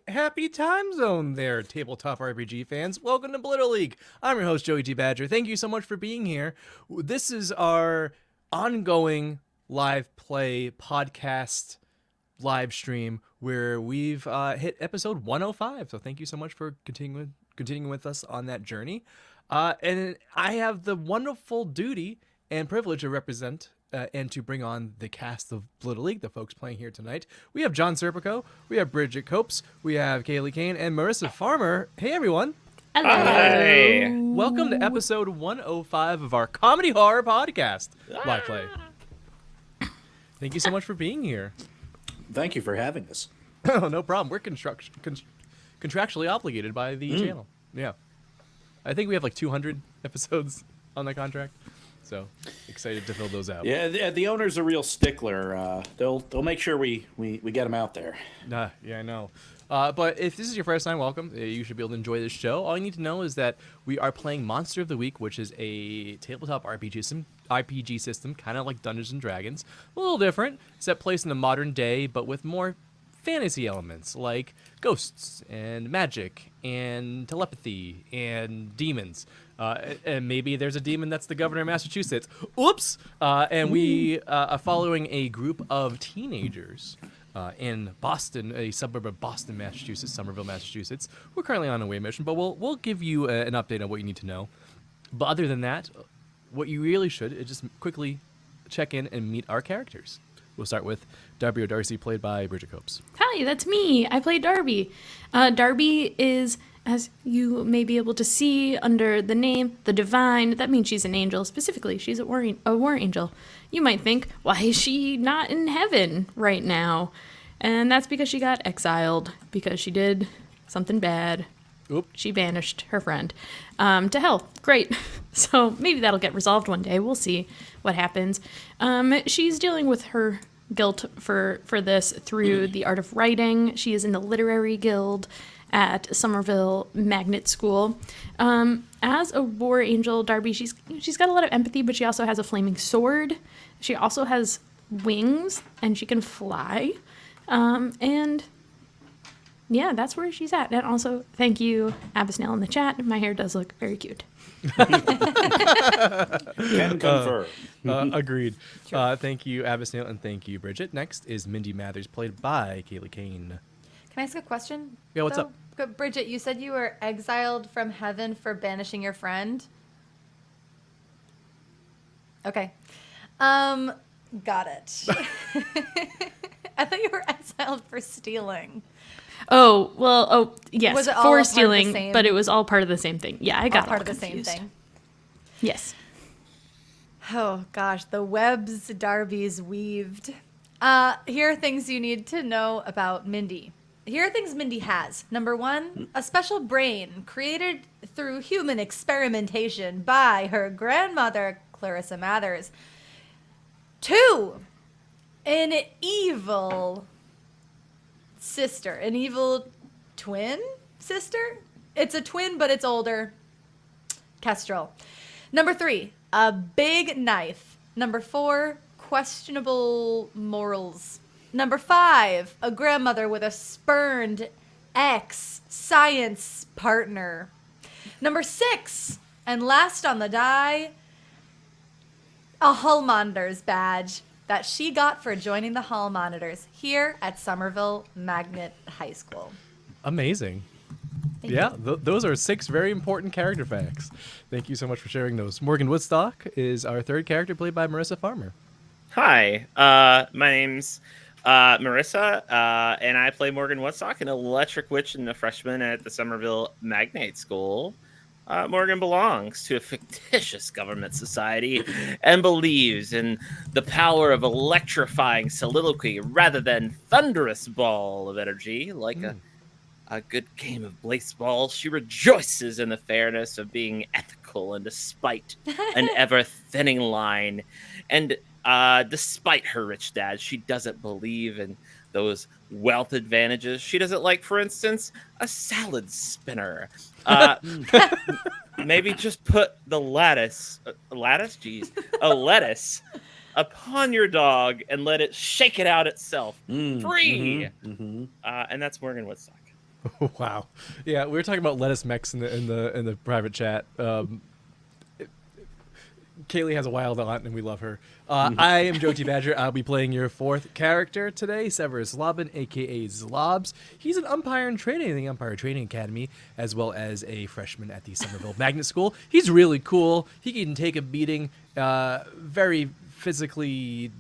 Happy time zone there, tabletop RPG fans. Welcome to Blittle League. I'm your host, Joey T. Badger. Thank you so much for being here. This is our ongoing live play podcast live stream where we've hit episode 105. So thank you so much for continuing with us on that journey. And I have the wonderful duty and privilege to represent and to bring on the cast of Little League, the folks playing here tonight. We have John Serpico, we have Bridget Copes, we have Kayleigh Kane, and Marissa Farmer. Hey, everyone. Hello. Hi. Welcome to episode 105 of our comedy horror podcast, Live Play. Thank you so much for being here. Thank you for having us. Oh, no problem. We're contractually obligated by the channel. Yeah. I think we have like 200 episodes on the contract. So excited to fill those out. Yeah, the owner's a real stickler. They'll make sure we get them out there. Yeah, I know. But if this is your first time, welcome. You should be able to enjoy this show. All you need to know is that we are playing Monster of the Week, which is a tabletop RPG system, kind of like Dungeons and Dragons. A little different, set place in the modern day, but with more fantasy elements like ghosts and magic and telepathy and demons. And maybe there's a demon that's the governor of Massachusetts. Oops! And we are following a group of teenagers in Boston, a suburb of Boston, Massachusetts, Somerville, Massachusetts. We're currently on a away mission, but we'll give you an update on what you need to know. But other than that, what you really should is just quickly check in and meet our characters. We'll start with Darby or Darcy, played by Bridget Copes. Hi, that's me. I play Darby. Darby is, as you may be able to see under the name, the Divine. That means she's an angel. Specifically, she's a war angel. You might think, why is she not in heaven right now? And that's because she got exiled, because she did something bad. Oop. She banished her friend to hell. Great. So maybe that'll get resolved one day. We'll see what happens. She's dealing with her guilt for this through the art of writing. She is in the literary guild at Somerville Magnet School. As a war angel, Darby, she's got a lot of empathy, but she also has a flaming sword. She also has wings, and she can fly. And yeah, that's where she's at. And also, thank you, Abyssnell, in the chat. My hair does look very cute. Can confirm. Agreed. Thank you, Abyssnell, and thank you, Bridget. Next is Mindy Mathers, played by Kayleigh Kane. Can I ask a question? Yeah, what's up? Bridget, you said you were exiled from heaven for banishing your friend. Okay. Got it. I thought you were exiled for stealing. Oh, well, yes, Was it all a for part of the stealing, same- but it was all part of the same thing. Yeah, I got All part all of the same confused. thing. Yes. Oh gosh, the webs Darby's weaved. Here are things you need to know about Mindy. Here are things Mindy has. Number 1, a special brain created through human experimentation by her grandmother, Clarissa Mathers. 2, an evil sister, an evil twin sister. It's a twin, but it's older. Kestrel. Number 3, a big knife. Number 4, questionable morals. Number 5, a grandmother with a spurned ex-science partner. Number 6, and last on the die, a Hull Monitors badge that she got for joining the Hull Monitors here at Somerville Magnet High School. Amazing. Thank Yeah, you. those are 6 very important character facts. Thank you so much for sharing those. Morgan Woodstock is our third character, played by Marissa Farmer. Hi, my name's Marissa, and I play Morgan Woodstock, an electric witch and a freshman at the Somerville Magnate School. Morgan belongs to a fictitious government society and believes in the power of electrifying soliloquy rather than thunderous ball of energy. Like a good game of blaseball, she rejoices in the fairness of being ethical and despite an ever-thinning line. And despite her rich dad, she doesn't believe in those wealth advantages. She doesn't like, for instance, a salad spinner. Maybe just put the lettuce upon your dog and let it shake it out itself. Free. And that's Morgan Woodstock. Wow. Yeah, we were talking about lettuce mechs in the private chat. Kayleigh has a wild aunt, and we love her. I am Joe T. Badger. I'll be playing your fourth character today, Severus Zlobin, a.k.a. Zlobs. He's an umpire in training in the Umpire Training Academy, as well as a freshman at the Somerville Magnet School. He's really cool. He can take a beating, very physically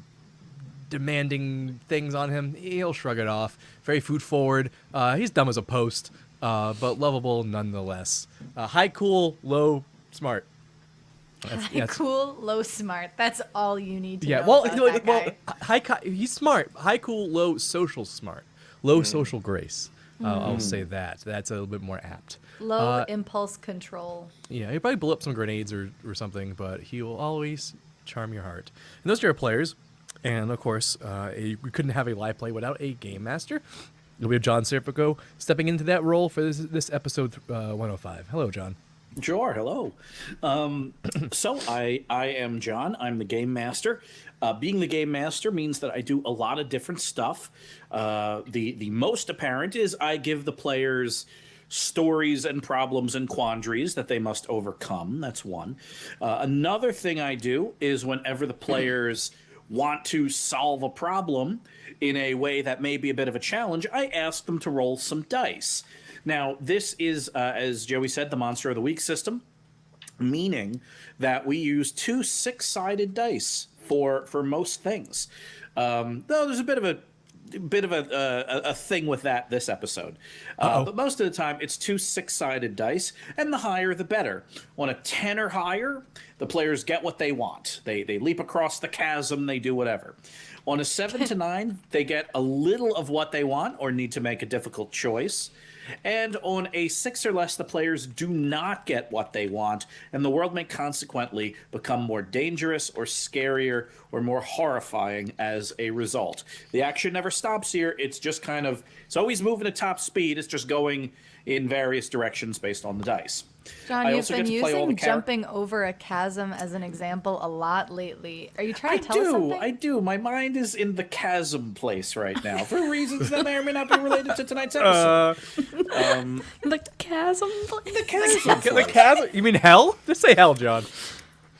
demanding things on him. He'll shrug it off. Very food forward. He's dumb as a post, but lovable nonetheless. High, cool, low, smart. Cool, low, smart. That's all you need to know Well, about that guy. he's smart. High, cool, low, social smart. Low social grace. I'll say that. That's a little bit more apt. Low impulse control. Yeah, he'll probably blow up some grenades or something, but he will always charm your heart. And those are your players. And, of course, we couldn't have a live play without a game master. We have John Serpico stepping into that role for this episode 105. Hello, John. Sure, hello. So I am John. I'm the game master. Being the game master means that I do a lot of different stuff. The most apparent is I give the players stories and problems and quandaries that they must overcome. That's one. Another thing I do is whenever the players want to solve a problem in a way that may be a bit of a challenge, I ask them to roll some dice. Now, this is, as Joey said, the Monster of the Week system, meaning that we use 2 6-sided dice for most things. Though there's a bit of a thing with that this episode. But most of the time, it's 2 6-sided dice, and the higher the better. On a 10 or higher, the players get what they want. They leap across the chasm, they do whatever. On a 7 to 9, they get a little of what they want or need to make a difficult choice. And on a 6 or less, the players do not get what they want, and the world may consequently become more dangerous or scarier or more horrifying as a result. The action never stops here. It's just it's always moving at top speed. It's just going in various directions based on the dice. John, I you've also been get to play all the using jumping over a chasm as an example a lot lately. Are you trying to tell us something? I do. My mind is in the chasm place right now for reasons that may or may not be related to tonight's episode. Like the chasm. The chasm. The chasm? You mean hell? Just say hell, John.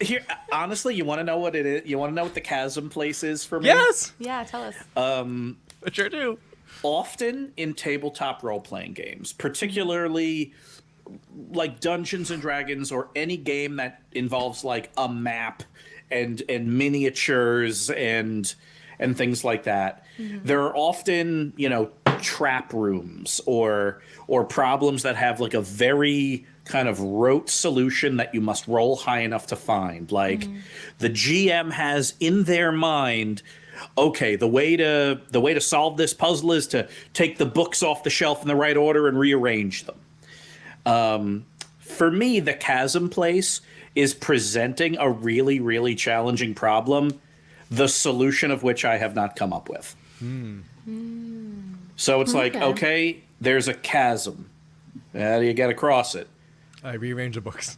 Here, honestly, you want to know what it is? You want to know what the chasm place is for me? Yes, Yeah, tell us. I sure do. Often in tabletop role-playing games, particularly like Dungeons and Dragons or any game that involves like a map and miniatures and things like that, there are often, trap rooms or problems that have like a very kind of rote solution that you must roll high enough to find. Like the GM has in their mind, okay, the way to solve this puzzle is to take the books off the shelf in the right order and rearrange them. For me, the chasm place is presenting a really, really challenging problem, the solution of which I have not come up with. So it's like, okay, there's a chasm. How do you get across it? I rearrange the books.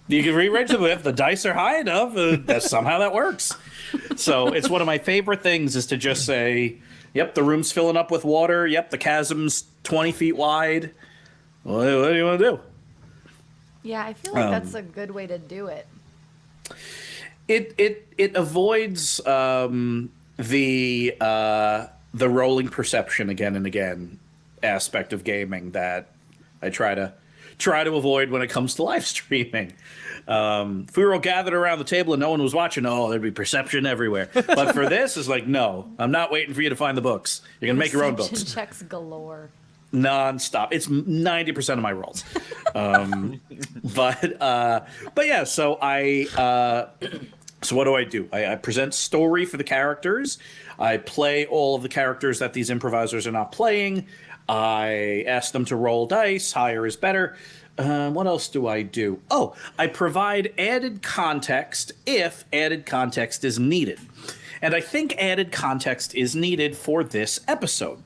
You can rearrange them if the dice are high enough. Somehow that works. So it's one of my favorite things is to just say, yep, the room's filling up with water. Yep, the chasm's 20 feet wide. What do you want to do? Yeah, I feel like that's a good way to do it. It avoids the rolling perception again and again aspect of gaming that I try to avoid when it comes to live streaming. If we were all gathered around the table and no one was watching, there'd be perception everywhere. But for this, it's like, no, I'm not waiting for you to find the books. You're gonna make your own books. Perception checks galore. Non-stop. It's 90% of my rolls. But yeah, so so what do? I present story for the characters. I play all of the characters that these improvisers are not playing. I ask them to roll dice. Higher is better. What else do? Oh, I provide added context if added context is needed. And I think added context is needed for this episode.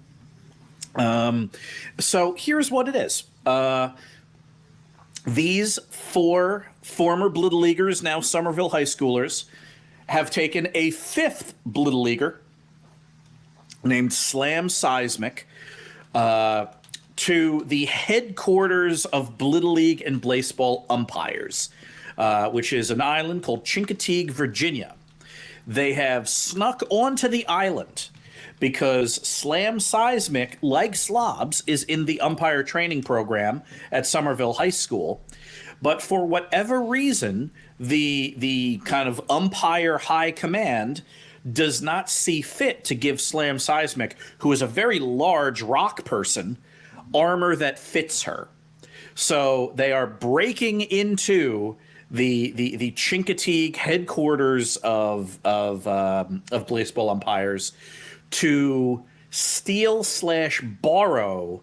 So here's what it is. These 4 former Blittle Leaguers, now Somerville high schoolers, have taken a 5th Blittle Leaguer named Seismic to the headquarters of Blittle League and Blaseball umpires, which is an island called Chincoteague, Virginia. They have snuck onto the island because Seismic, like Zlobs, is in the umpire training program at Somerville High School. But for whatever reason, the kind of umpire high command does not see fit to give Seismic, who is a very large rock person, armor that fits her. So they are breaking into the Chincoteague headquarters of Blaseball umpires to steal/borrow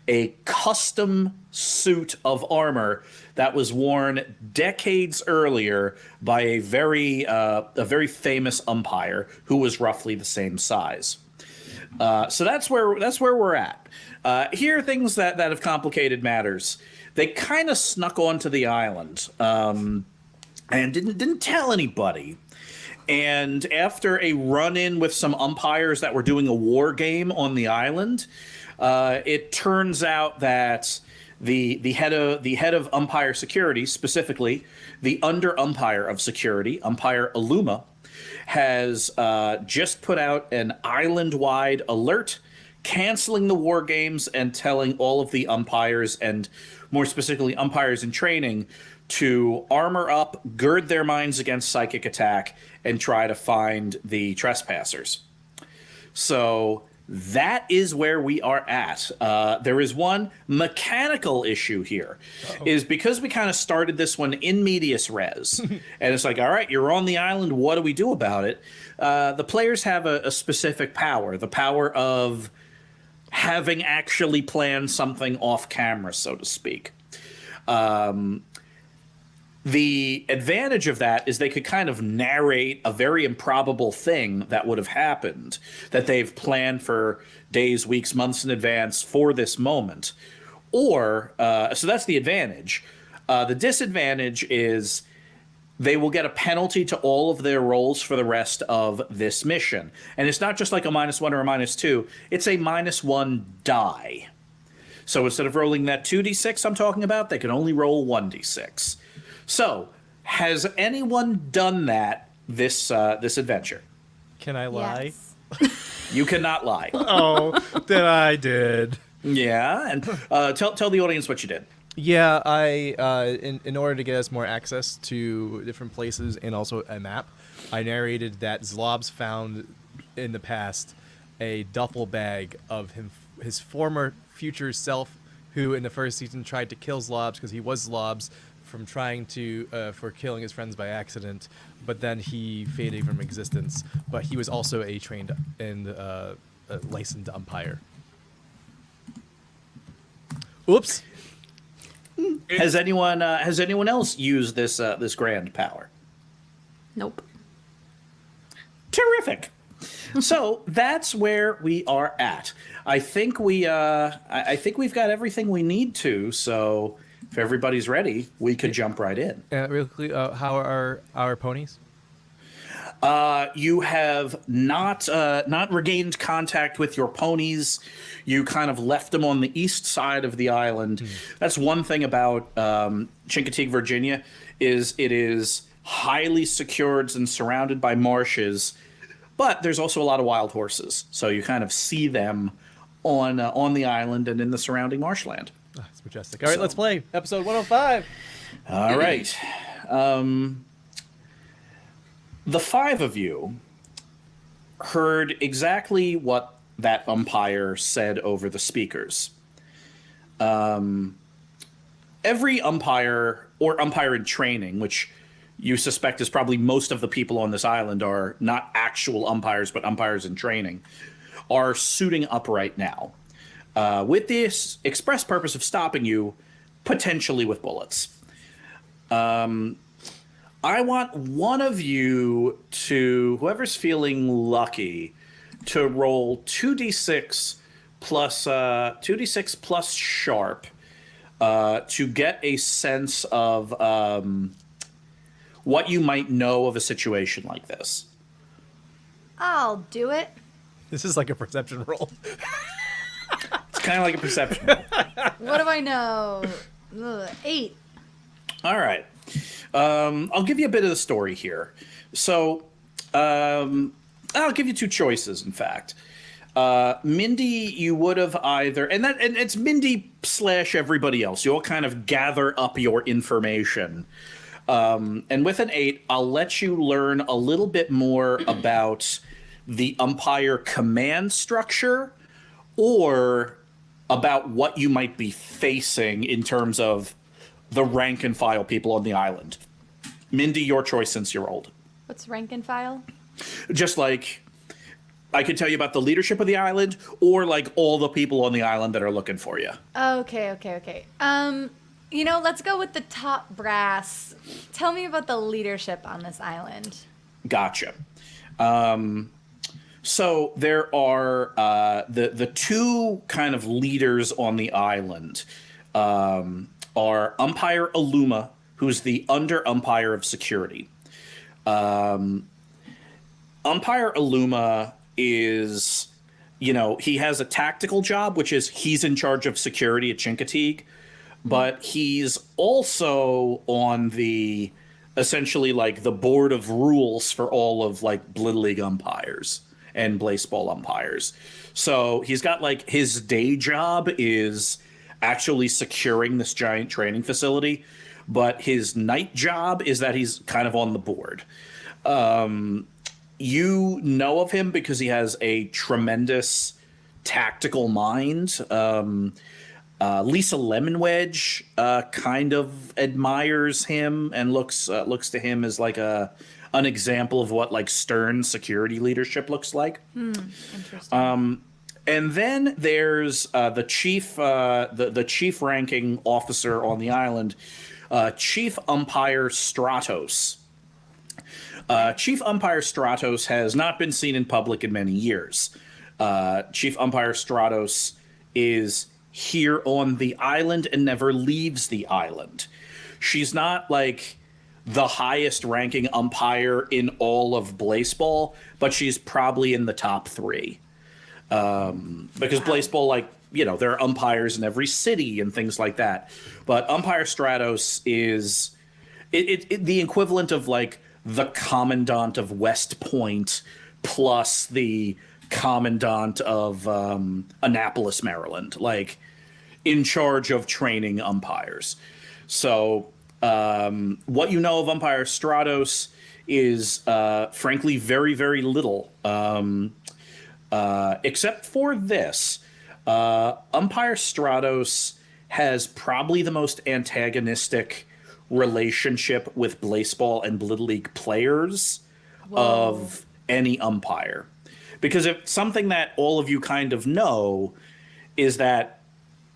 a custom suit of armor that was worn decades earlier by a very famous umpire who was roughly the same size. So that's where we're at. Here are things that have complicated matters. They kind of snuck onto the island and didn't tell anybody. And after a run-in with some umpires that were doing a war game on the island, it turns out that the head of umpire security, specifically the under umpire of security, umpire Aluma, has just put out an island-wide alert canceling the war games and telling all of the umpires, and more specifically umpires in training, to armor up, gird their minds against psychic attack, and try to find the trespassers. So that is where we are at. There is one mechanical issue here. Is because we kind of started this one in medias res. And it's like, all right, you're on the island. What do we do about it? The players have a specific power, the power of having actually planned something off camera, so to speak. The advantage of that is they could kind of narrate a very improbable thing that would have happened that they've planned for days, weeks, months in advance for this moment. Or, so that's the advantage. The disadvantage is they will get a penalty to all of their rolls for the rest of this mission. And it's not just like a -1 or a -2. It's a -1 die. So instead of rolling that 2d6 I'm talking about, they can only roll 1d6. So, has anyone done that this adventure? Can I lie? Yes. You cannot lie. Oh, then I did. Yeah, and tell the audience what you did. Yeah, I in order to get us more access to different places and also a map, I narrated that Zlobs found in the past a duffel bag of his former future self, who in the first season tried to kill Zlobs because he was Zlobs from trying to for killing his friends by accident, but then he faded from existence. But he was also a trained and a licensed umpire. Oops. Has anyone else used this grand power? Nope. Terrific. So that's where we are at. I think we've got everything we need to. So if everybody's ready, we could jump right in. Real quickly, how are our ponies? You have not regained contact with your ponies. You kind of left them on the east side of the island. That's one thing about Chincoteague, Virginia, is it is highly secured and surrounded by marshes, but there's also a lot of wild horses. So you kind of see them on the island and in the surrounding marshland. Oh, it's majestic. All right, let's play episode 105. All right. The five of you heard exactly what that umpire said over the speakers. Every umpire or umpire in training, which you suspect is probably most of the people on this island are not actual umpires, but umpires in training, are suiting up right now with this express purpose of stopping you, potentially with bullets. I want one of you to, whoever's feeling lucky, to roll 2d6 plus sharp to get a sense of what you might know of a situation like this. I'll do it. This is like a perception roll. It's kind of like a perception roll. What do I know? 8. All right. I'll give you a bit of the story here. So, I'll give you two choices, in fact. Mindy, you would have either, and it's Mindy / everybody else. You all kind of gather up your information. And with an 8, I'll let you learn a little bit more about the umpire command structure or about what you might be facing in terms of the rank and file people on the island. Mindy, your choice since you're old. What's rank and file? Just like, I could tell you about the leadership of the island or like all the people on the island that are looking for you. Okay. Let's go with the top brass. Tell me about the leadership on this island. Gotcha. So there are the two kind of leaders on the island are Umpire Aluma, who's the under umpire of security. Umpire Aluma is, he has a tactical job, which is he's in charge of security at Chincoteague, but he's also on the, essentially like the board of rules for all of like Blittle League umpires and Blaseball umpires. So he's got like his day job is actually securing this giant training facility, but his night job is that he's kind of on the board. You know of him because he has a tremendous tactical mind. Lisa Lemonwedge kind of admires him and looks to him as like an example of what like stern security leadership looks like. Interesting. And then there's the chief ranking officer on the island, Chief Umpire Stratos. Chief Umpire Stratos has not been seen in public in many years. Chief Umpire Stratos is here on the island and never leaves the island. She's not like the highest ranking umpire in all of Blaseball, but she's probably in the top 3. Because Blaseball, like, you know, there are umpires in every city and things like that. But Umpire Stratos is the equivalent of like the commandant of West Point plus the commandant of Annapolis, Maryland, like in charge of training umpires. So what you know of Umpire Stratos is frankly very, very little, except for this. Umpire Stratos has probably the most antagonistic relationship with Blaseball and Little League players of any umpire. Because if something that all of you kind of know is that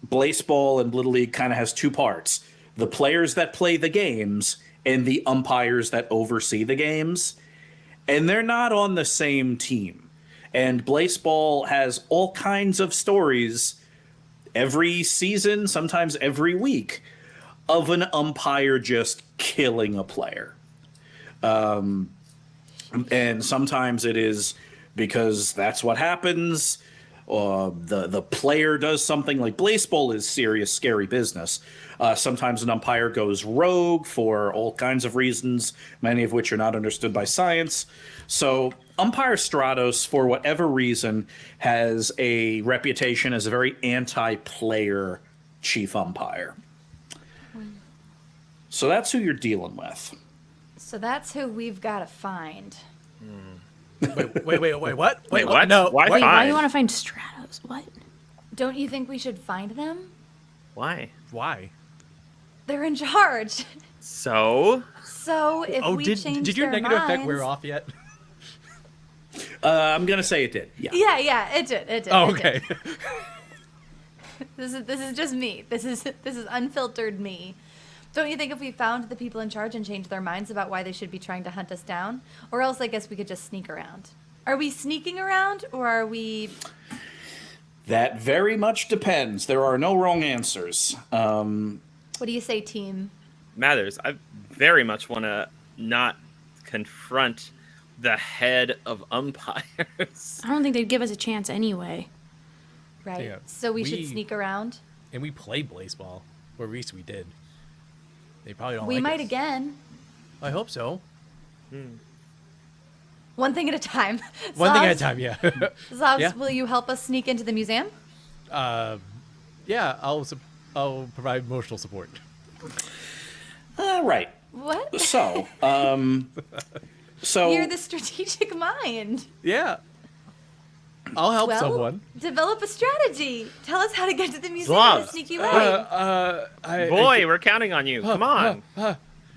Blaseball and Little League kind of has 2 parts. The players that play the games and the umpires that oversee the games. And they're not on the same team. And Blaseball has all kinds of stories every season, sometimes every week, of an umpire just killing a player. And sometimes it is because that's what happens. The player does something. Like Blaseball is serious, scary business. Sometimes an umpire goes rogue for all kinds of reasons, many of which are not understood by science. So Umpire Stratos, for whatever reason, has a reputation as a very anti-player chief umpire. So that's who you're dealing with. So that's who we've got to find. Wait, what? Wait, what? No. Why? Wait, why do find? you want to find Stratos? What? Don't you think we should find them? Why? Why? They're in charge. So? So if we change did your their negative effect minds- wear off yet? I'm going to say it did. Yeah. Yeah, it did. Oh, it did. okay. This is just me. This is unfiltered me. Don't you think if we found the people in charge and changed their minds about why they should be trying to hunt us down? Or else I guess we could just sneak around. Are we sneaking around or are we... That very much depends. There are no wrong answers. What do you say, team? Mathers, I very much want to not confront the head of umpires. I don't think they'd give us a chance anyway. Right. Yeah, So we should we- sneak around? And we play Blaseball. Or at least we did. They probably don't We like might us. again. I hope so. One thing at a time. One thing at a Zlobs, time, yeah. Zlobs, Yeah. will you help us sneak into the museum? Yeah, I'll provide emotional support. All right. What? So, You're the strategic mind. Yeah. I'll help Well, someone. develop a strategy. Tell us how to get to the museum Zlobs. to sneak you in. Boy, we're counting on you. Come on.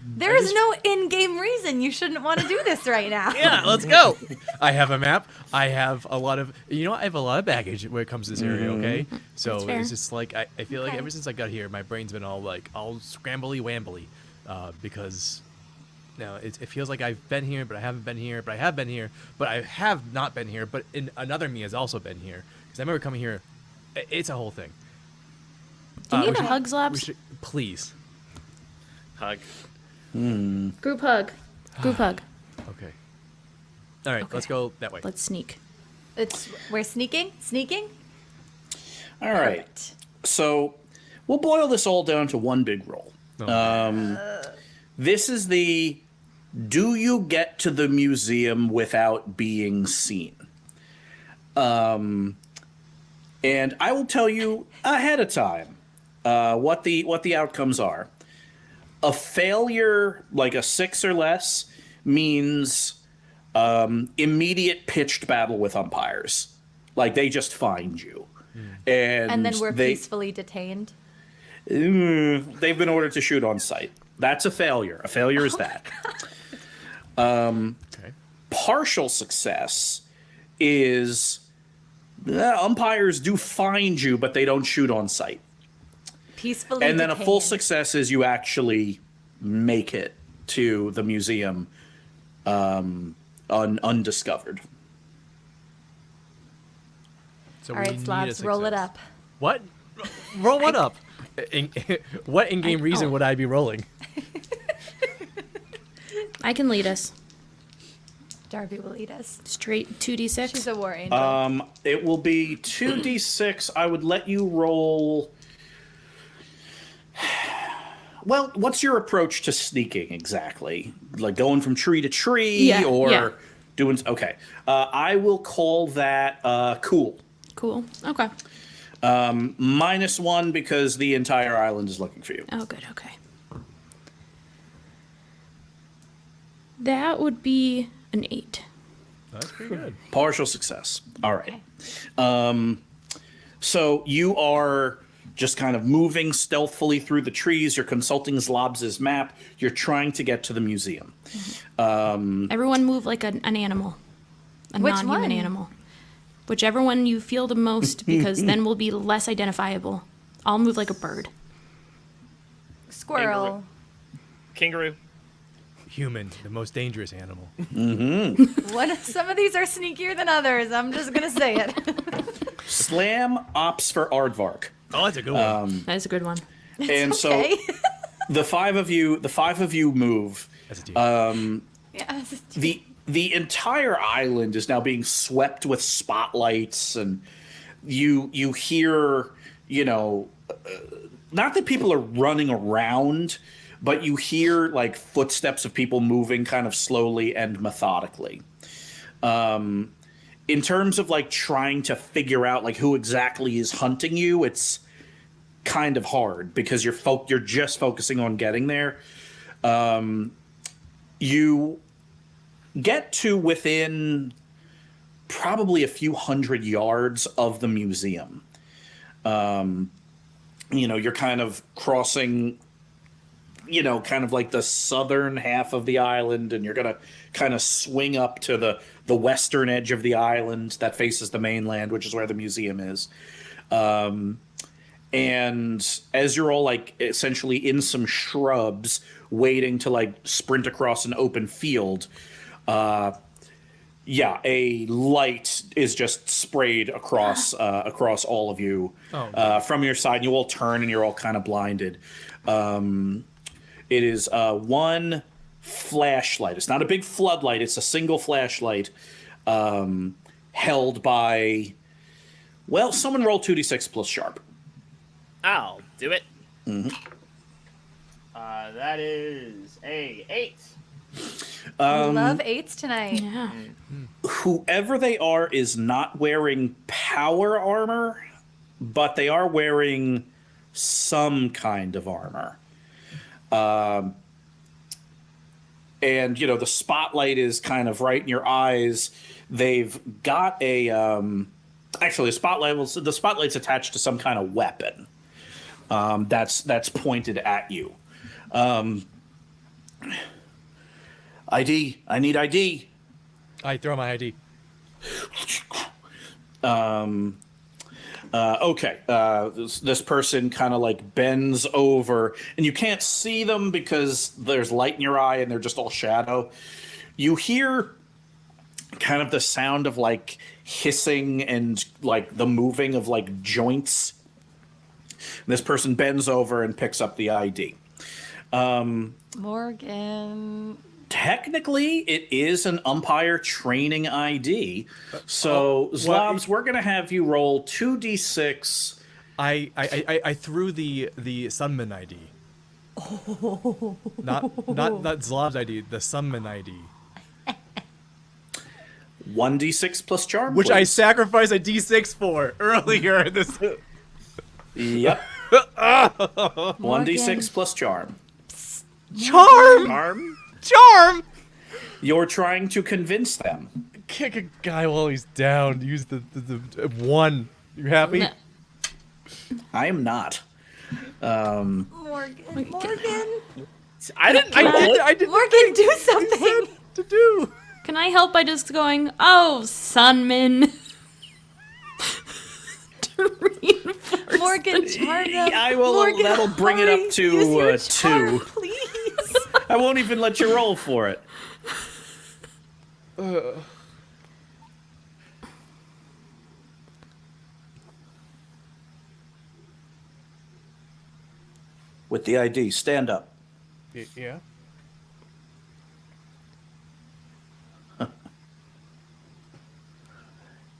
There is no in-game reason you shouldn't want to do this right now. Yeah, let's go. I have a map. I have a lot of, I have a lot of baggage when it comes to this area, okay? So That's fair. it's just like, I feel like Okay. ever since I got here, my brain's been all scrambly-wambly because it feels like I've been here, but I haven't been here, but I have been here, but I have not been here, but another me has also been here. Because I remember coming here, it's a whole thing. Do you we need a should- hug, we Zlobs? should- Please. Hug. Group hug. Group hug. Okay. All right, let's go that way. Let's sneak. We're sneaking? Sneaking? all right. Perfect. So we'll boil this all down to one big roll. This is the do you get to the museum without being seen? And I will tell you ahead of time what the outcomes are. A failure, like a 6 or less, means immediate pitched battle with umpires. Like they just find you. And then we're they, peacefully detained. They've been ordered to shoot on sight. That's a failure. A failure is that. Okay. Partial success is umpires do find you, but they don't shoot on sight. Peacefully And then a full detained. success is you actually make it to the museum undiscovered. So All right, we need a Zlobs, roll it success. up. What? Roll what up? What in-game reason would I be rolling? I can lead us. Darby will eat us. Straight 2d6. She's a war angel. It will be 2d6. I would let you roll. Well, what's your approach to sneaking exactly? Like going from tree to tree, or doing? Okay, I will call that cool. Cool. Okay. -1 because the entire island is looking for you. Oh, good. Okay. That would be an 8. That's pretty good. Partial success. All right. So you are just kind of moving stealthily through the trees. You're consulting Zlobs' map. You're trying to get to the museum. Everyone move like an animal. A Which non-human one? animal. Whichever one you feel the most, because then we'll be less identifiable. I'll move like a bird. Squirrel. Kangaroo. Human, the most dangerous animal. Some of these are sneakier than others. I'm just gonna say it. Slam opts for Aardvark. Oh, that's a good one. That's a good one. And Okay. so the five of you move. That's a team. Yeah. The entire island is now being swept with spotlights, and you hear, not that people are running around, but you hear like footsteps of people moving kind of slowly and methodically. In terms of like trying to figure out like who exactly is hunting you, it's kind of hard because you're just focusing on getting there. You get to within probably a few hundred yards of the museum. You're kind of crossing, kind of like the southern half of the island, and you're going to kind of swing up to the western edge of the island that faces the mainland, which is where the museum is. And as you're all like essentially in some shrubs waiting to like sprint across an open field, a light is just sprayed across all of you from your side. And you all turn and you're all kind of blinded. It is one flashlight. It's not a big floodlight. It's a single flashlight held by, someone roll 2d6 plus sharp. I'll do it. That is a 8. Love 8s tonight. Yeah. Whoever they are is not wearing power armor, but they are wearing some kind of armor. And the spotlight is kind of right in your eyes. They've got a actually the spotlight's attached to some kind of weapon that's pointed at you. ID. I need ID. I throw my ID. Okay. This person kind of like bends over, and you can't see them because there's light in your eye and they're just all shadow. You hear kind of the sound of like hissing and like the moving of like joints. This person bends over and picks up the ID. Morgan. Technically, it is an umpire training ID. So, Zlobs, we're going to have you roll 2d6. I threw the Sunman ID. Oh. Not Zlobs ID, the Sunman ID. 1d6 plus charm, Which I please. sacrificed a d6 for earlier in this. Yep. 1d6 plus charm. Charm! You're trying to convince them. Kick a guy while he's down. Use the 1. You happy? No. I am not. Morgan. I didn't. I did Morgan, do something. to do. Can I help by just going, oh, Sunman? To reinforce Morgan, the- charm them. I will. Morgan, That'll bring it hurry. up to Use your charm, 2. please. I won't even let you roll for it. With the ID, stand up. Yeah.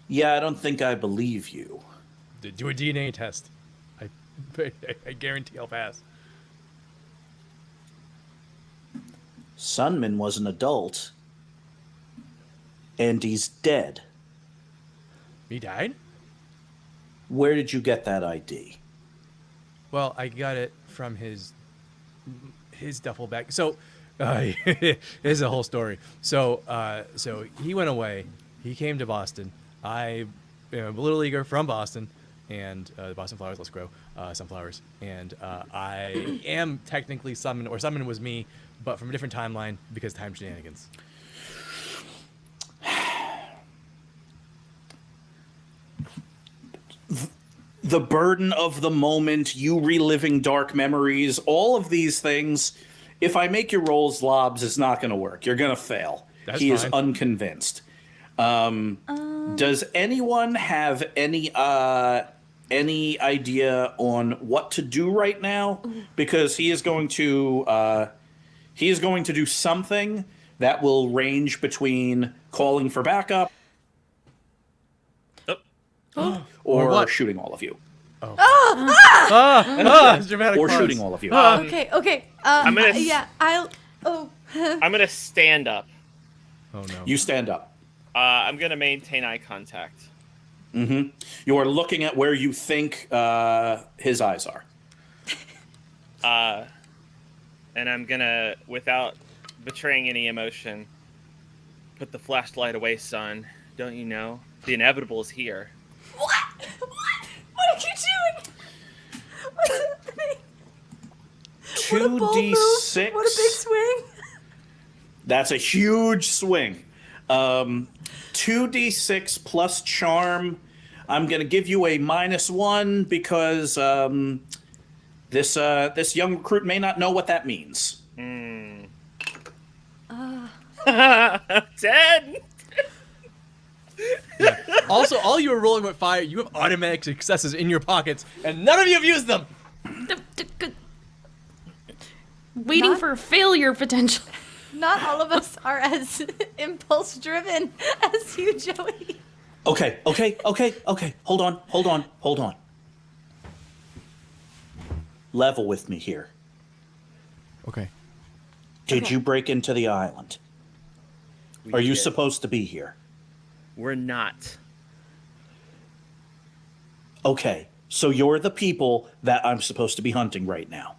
Yeah, I don't think I believe you. Do a DNA test. I guarantee I'll pass. Sunman was an adult, and he's dead. He died? Where did you get that ID? Well, I got it from his duffel bag. So, here's a whole story. So he went away. He came to Boston. I am a Little Leaguer from Boston, and the Boston Flowers. Let's grow sunflowers. And I am technically Sunman, or Sunman was me, but from a different timeline because time shenanigans. The burden of the moment, you reliving dark memories, all of these things. If I make your rolls, Zlobs, it's not going to work. You're going to fail. That's He is fine. unconvinced. Does anyone have any idea on what to do right now? Because he is going to do something that will range between calling for backup or what? shooting all of you. That's dramatic Or pause. shooting all of you. Okay. I'm gonna s- Yeah, I'll. Oh. I'm gonna stand up. Oh no. You stand up. I'm gonna maintain eye contact. You are looking at where you think his eyes are. And I'm gonna, without betraying any emotion, put the flashlight away, son. Don't you know? The inevitable is here. What? What are you doing? What's happening? What a bold move. 2d6. What a big swing. That's a huge swing. 2d6 plus charm. I'm going to give you a -1 because this young recruit may not know what that means. 10. Yeah. Also, all you were rolling with fire, you have automatic successes in your pockets, and none of you have used them. Waiting Not- for failure potential. Not all of us are as impulse driven as you, Joey. Okay. Hold on. Level with me here. Okay. Did Okay. you break into the island? Are you supposed to be here? We're not. Okay, so you're the people that I'm supposed to be hunting right now.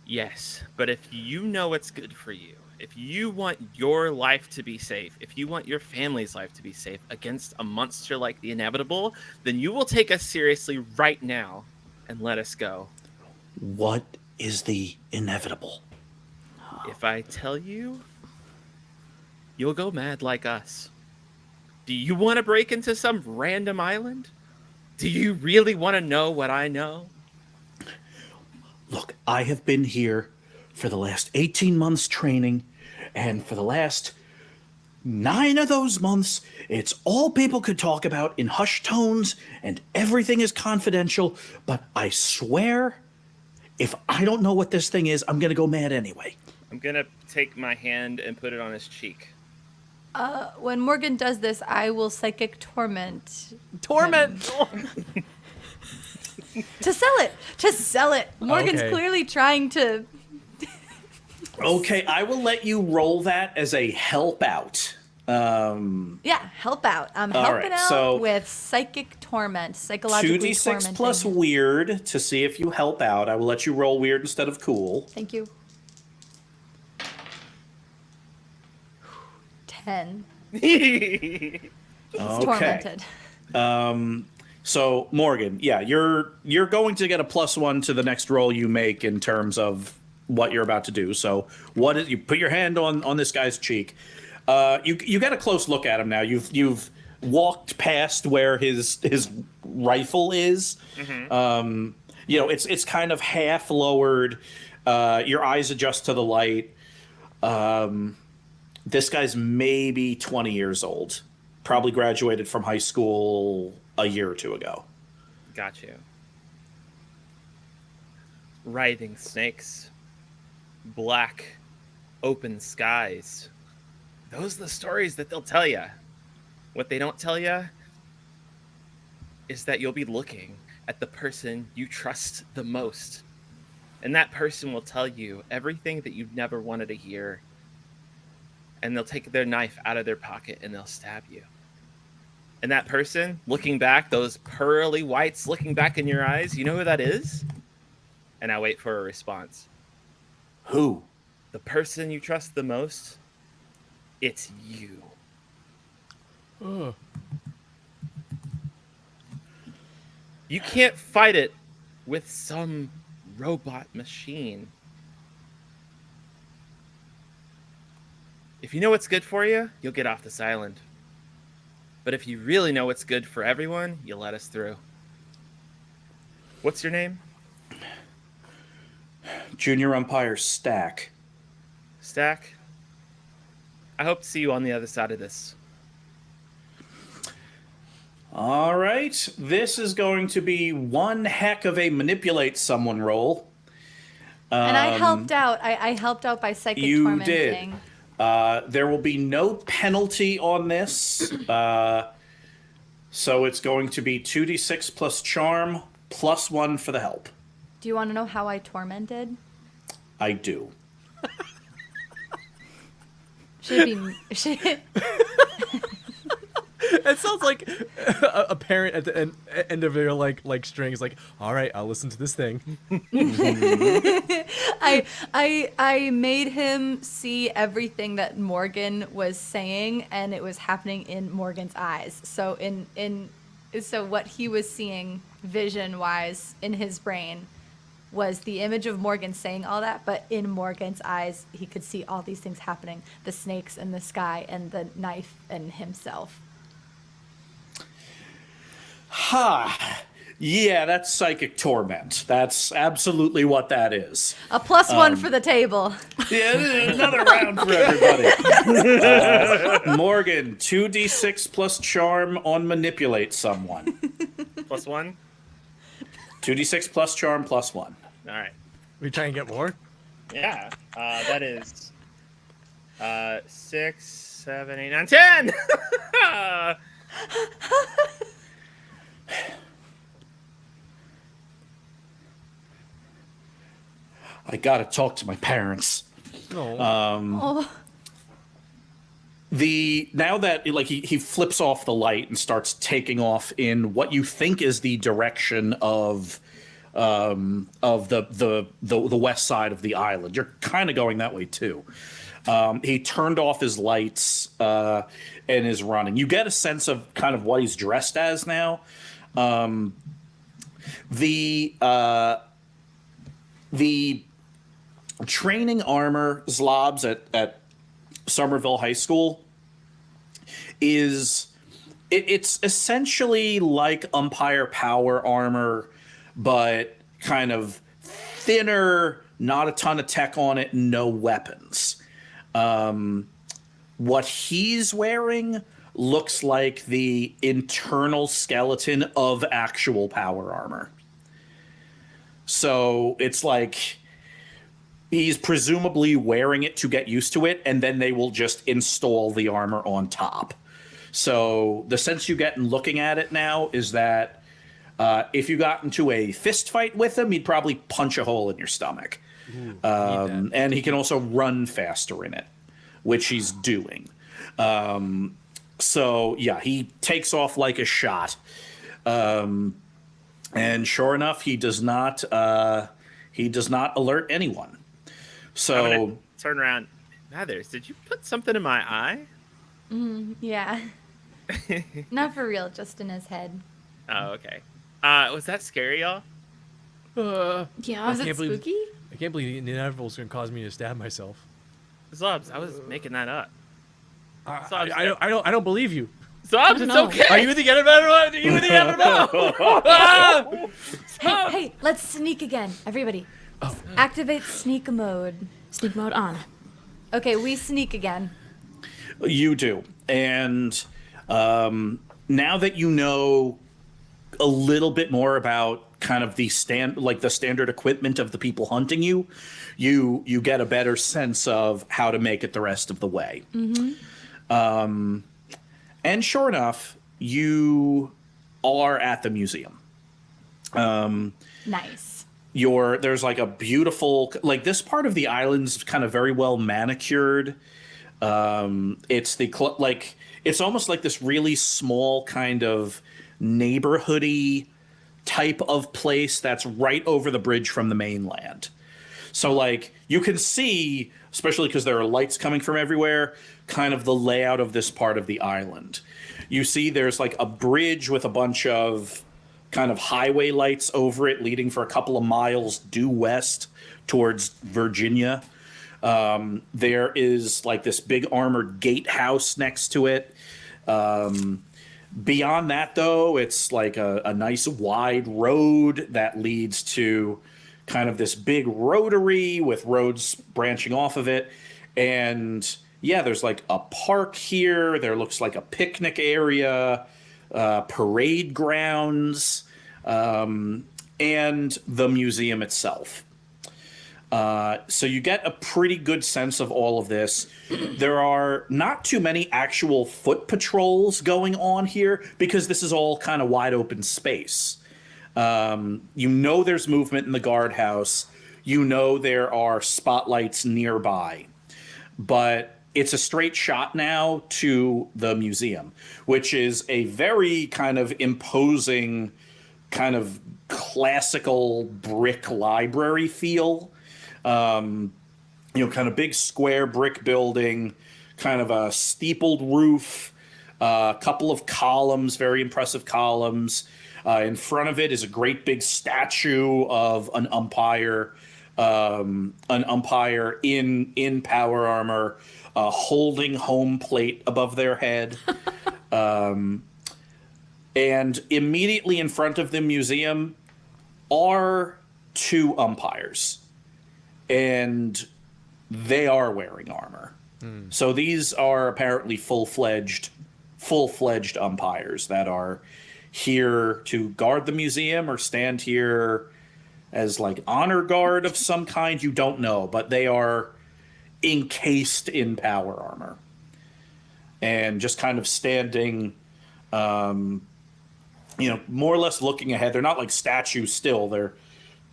Yes, but if you know what's good for you, if you want your life to be safe, if you want your family's life to be safe against a monster like the inevitable, then you will take us seriously right now and let us go. What is the inevitable? If I tell you, you'll go mad like us. Do you want to break into some random island? Do you really want to know what I know? Look, I have been here for the last 18 months training, and for the last 9 of those months, it's all people could talk about in hushed tones, and everything is confidential, but I swear, if I don't know what this thing is, I'm going to go mad anyway. I'm going to take my hand and put it on his cheek. When Morgan does this, I will psychic torment. Torment. To sell it. Morgan's Okay. clearly trying to. Okay, I will let you roll that as a help out. Yeah, help out. I'm All helping right, out so with psychic torment, psychologically 2d6 tormenting. plus weird to see if you help out. I will let you roll weird instead of cool. Thank you. 10. Okay. Tormented. So Morgan, yeah, you're going to get a +1 to the next roll you make in terms of what you're about to do. So you put your hand on this guy's cheek. You get a close look at him now. You've walked past where his rifle is. It's kind of half lowered. Your eyes adjust to the light. This guy's maybe 20 years old. Probably graduated from high school a year or two ago. Got you. Writhing snakes. Black, open skies. Those are the stories that they'll tell you. What they don't tell you is that you'll be looking at the person you trust the most. And that person will tell you everything that you've never wanted to hear. And they'll take their knife out of their pocket and they'll stab you. And that person, looking back, those pearly whites looking back in your eyes, you know who that is? And I wait for a response. Who? The person you trust the most, it's you. You can't fight it with some robot machine. If you know what's good for you, you'll get off this island. But if you really know what's good for everyone, you'll let us through. What's your name? Junior umpire Stack. Stack? I hope to see you on the other side of this. All right. This is going to be one heck of a manipulate someone roll. And I helped out. I helped out by psychic You tormenting. did. There will be no penalty on this. So it's going to be 2d6 plus charm, plus 1 for the help. Do you want to know how I tormented? I do. It sounds like a parent at the end of their like string is like, all right, I'll listen to this thing. I made him see everything that Morgan was saying, and it was happening in Morgan's eyes. So so what he was seeing vision wise in his brain was the image of Morgan saying all that, but in Morgan's eyes he could see all these things happening, the snakes and the sky and the knife and himself. Ha! Yeah, that's psychic torment. That's absolutely what that is. A plus 1 for the table. Yeah, another round for everybody. Morgan, 2d6 plus charm on manipulate someone. Plus 1? 2d6 plus charm plus 1. All right. We try and get more. Yeah. That is 6, 7, 8, 9, 10! I gotta talk to my parents. Oh. Now that like he flips off the light and starts taking off in what you think is the direction of the west side of the island. You're kind of going that way too. He turned off his lights and is running. You get a sense of kind of what he's dressed as now. The training armor Zlobs at Somerville High School it's essentially like umpire power armor, but kind of thinner, not a ton of tech on it, no weapons. What he's wearing looks like the internal skeleton of actual power armor. So it's like he's presumably wearing it to get used to it, and then they will just install the armor on top. So the sense you get in looking at it now is that if you got into a fist fight with him, he'd probably punch a hole in your stomach. And he can also run faster in it, which he's doing. So yeah, he takes off like a shot. And sure enough, he does not alert anyone. So I'm gonna turn around. Mathers, did you put something in my eye? Yeah. Not for real, just in his head. Oh, okay. Was that scary, y'all? Yeah. Was it spooky? I can't believe the inevitable is going to cause me to stab myself. Zlobs, I was making that up. Zlobs, I don't believe you. Zlobs, it's No. okay. Are you the inevitable? Are you the inevitable? Hey, let's sneak again, everybody. Activate sneak mode. Sneak mode on. Okay, we sneak again. you do. And now that you know a little bit more about kind of the standard equipment of the people hunting you, you get a better sense of how to make it the rest of the way. And sure enough, you are at the museum. Nice. There's like a beautiful, like this part of the island's kind of very well manicured. It's it's almost like this really small kind of neighborhoody type of place that's right over the bridge from the mainland. So like you can see, especially because there are lights coming from everywhere, kind of the layout of this part of the island. You see there's like a bridge with a bunch of kind of highway lights over it leading for a couple of miles due west towards Virginia. There is like this big armored gatehouse next to it. Beyond that, though, it's like a nice wide road that leads to kind of this big rotary with roads branching off of it. And yeah, there's like a park here. There looks like a picnic area, parade grounds, and the museum itself. So you get a pretty good sense of all of this. There are not too many actual foot patrols going on here because this is all kind of wide open space. You know there's movement in the guardhouse. You know there are spotlights nearby. But it's a straight shot now to the museum, which is a very kind of imposing, kind of classical brick library feel. Kind of big square brick building, kind of a steepled roof, a couple of columns, very impressive columns. In front of it is a great big statue of an umpire in power armor, holding home plate above their head. And immediately in front of the museum are two umpires. And they are wearing armor. So these are apparently full-fledged umpires that are here to guard the museum or stand here as like honor guard of some kind. You don't know, but they are encased in power armor and just kind of standing, more or less looking ahead. They're not like statues still. They're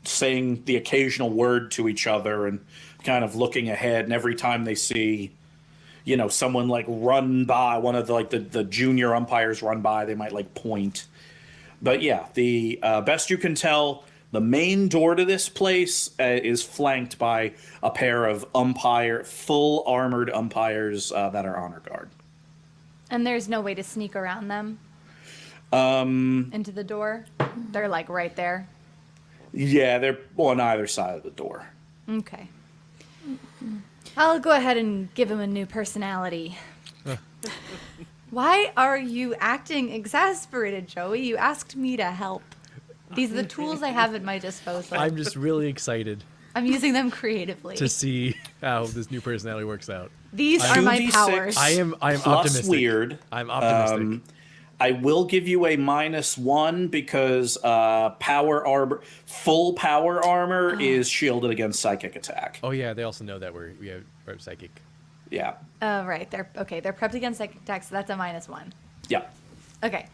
saying the occasional word to each other and kind of looking ahead. And every time they see, someone like run by, one of the junior umpires run by, they might like point. But yeah, the best you can tell, the main door to this place is flanked by a pair of full armored umpires that are honor guard. And there's no way to sneak around them? Into the door? They're like right there? Yeah, they're on either side of the door. Okay. I'll go ahead and give him a new personality. Why are you acting exasperated, Joey? You asked me to help. These are the tools I have at my disposal. I'm just really excited I'm using them creatively. to see how this new personality works out. These are my powers. I am plus optimistic. Weird. I'm optimistic. I will give you a -1 because full power armor is shielded against psychic attack. Oh yeah, they also know that we're psychic. Yeah. Oh, right. They're prepped against psychic attack, so that's a -1. Yeah. Okay.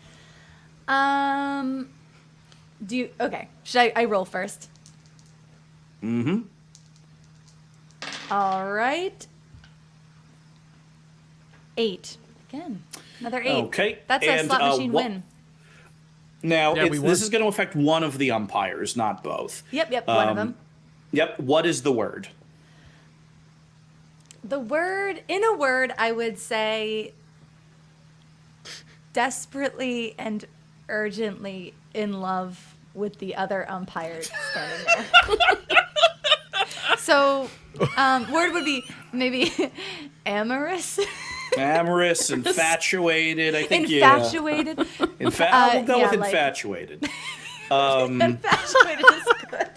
Should I roll first? Mm-hmm. All right. 8. Again. Another 8. Okay. That's a slot machine win. Now, Yeah, this is going to affect one of the umpires, not both. Yep, one of them. Yep. What is the word? The word, in a word, I would say desperately and urgently in love with the other umpire standing there. So, word would be maybe amorous. Amorous, infatuated. I think infatuated. We'll go with infatuated. Infatuated is good.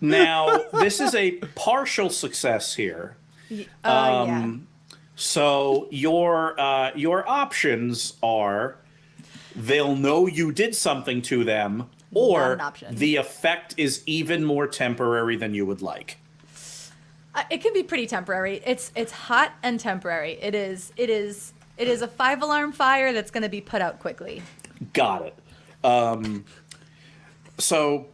Now, this is a partial success here. Yeah. So your options are they'll know you did something to them, Not or an option. the effect is even more temporary than you would like. It can be pretty temporary. It's hot and temporary. It is It is a 5-alarm fire that's going to be put out quickly. Got it. So,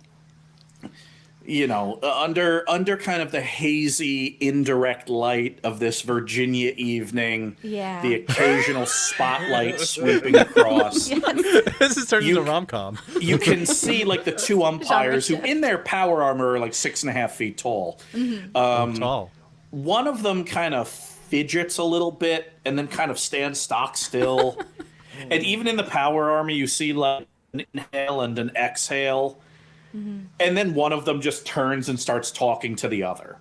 you know, under kind of the hazy, indirect light of this Virginia evening, the occasional spotlight sweeping across, This is turning into a rom-com. you can see like the two umpires who, in their power armor, are like 6.5 feet tall. Tall. One of them kind of fidgets a little bit and then kind of stands stock still. And even in the power armor, you see like an inhale and an exhale. And then one of them just turns and starts talking to the other.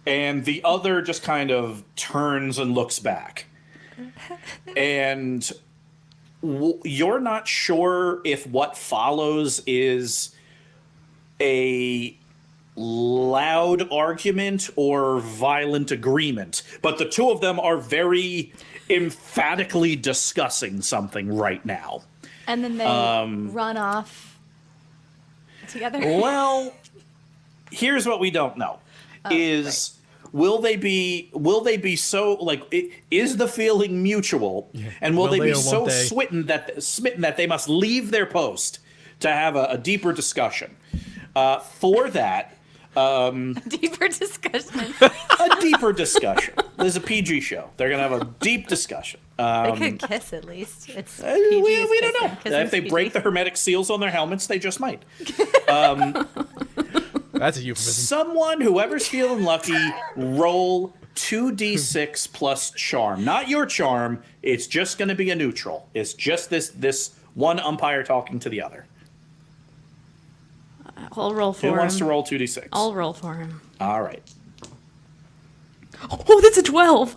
And the other just kind of turns and looks back. And you're not sure if what follows is a loud argument or violent agreement. But the two of them are very emphatically discussing something right now. And then they run off together. Well, here's what we don't know: will they be so like? Is the feeling mutual? Yeah. And will they be so smitten that they must leave their post to have a deeper discussion? For that, Deeper discussion. a deeper discussion. This is a PG show. They're gonna have a deep discussion. They could kiss at least. It's we don't know. If they break the hermetic seals on their helmets, they just might. That's a euphemism. Someone, whoever's feeling lucky, roll 2d6 plus charm. Not your charm. It's just going to be a neutral. It's just this one umpire talking to the other. I'll roll for him. Who wants to roll 2d6? I'll roll for him. All right. Oh, that's a 12.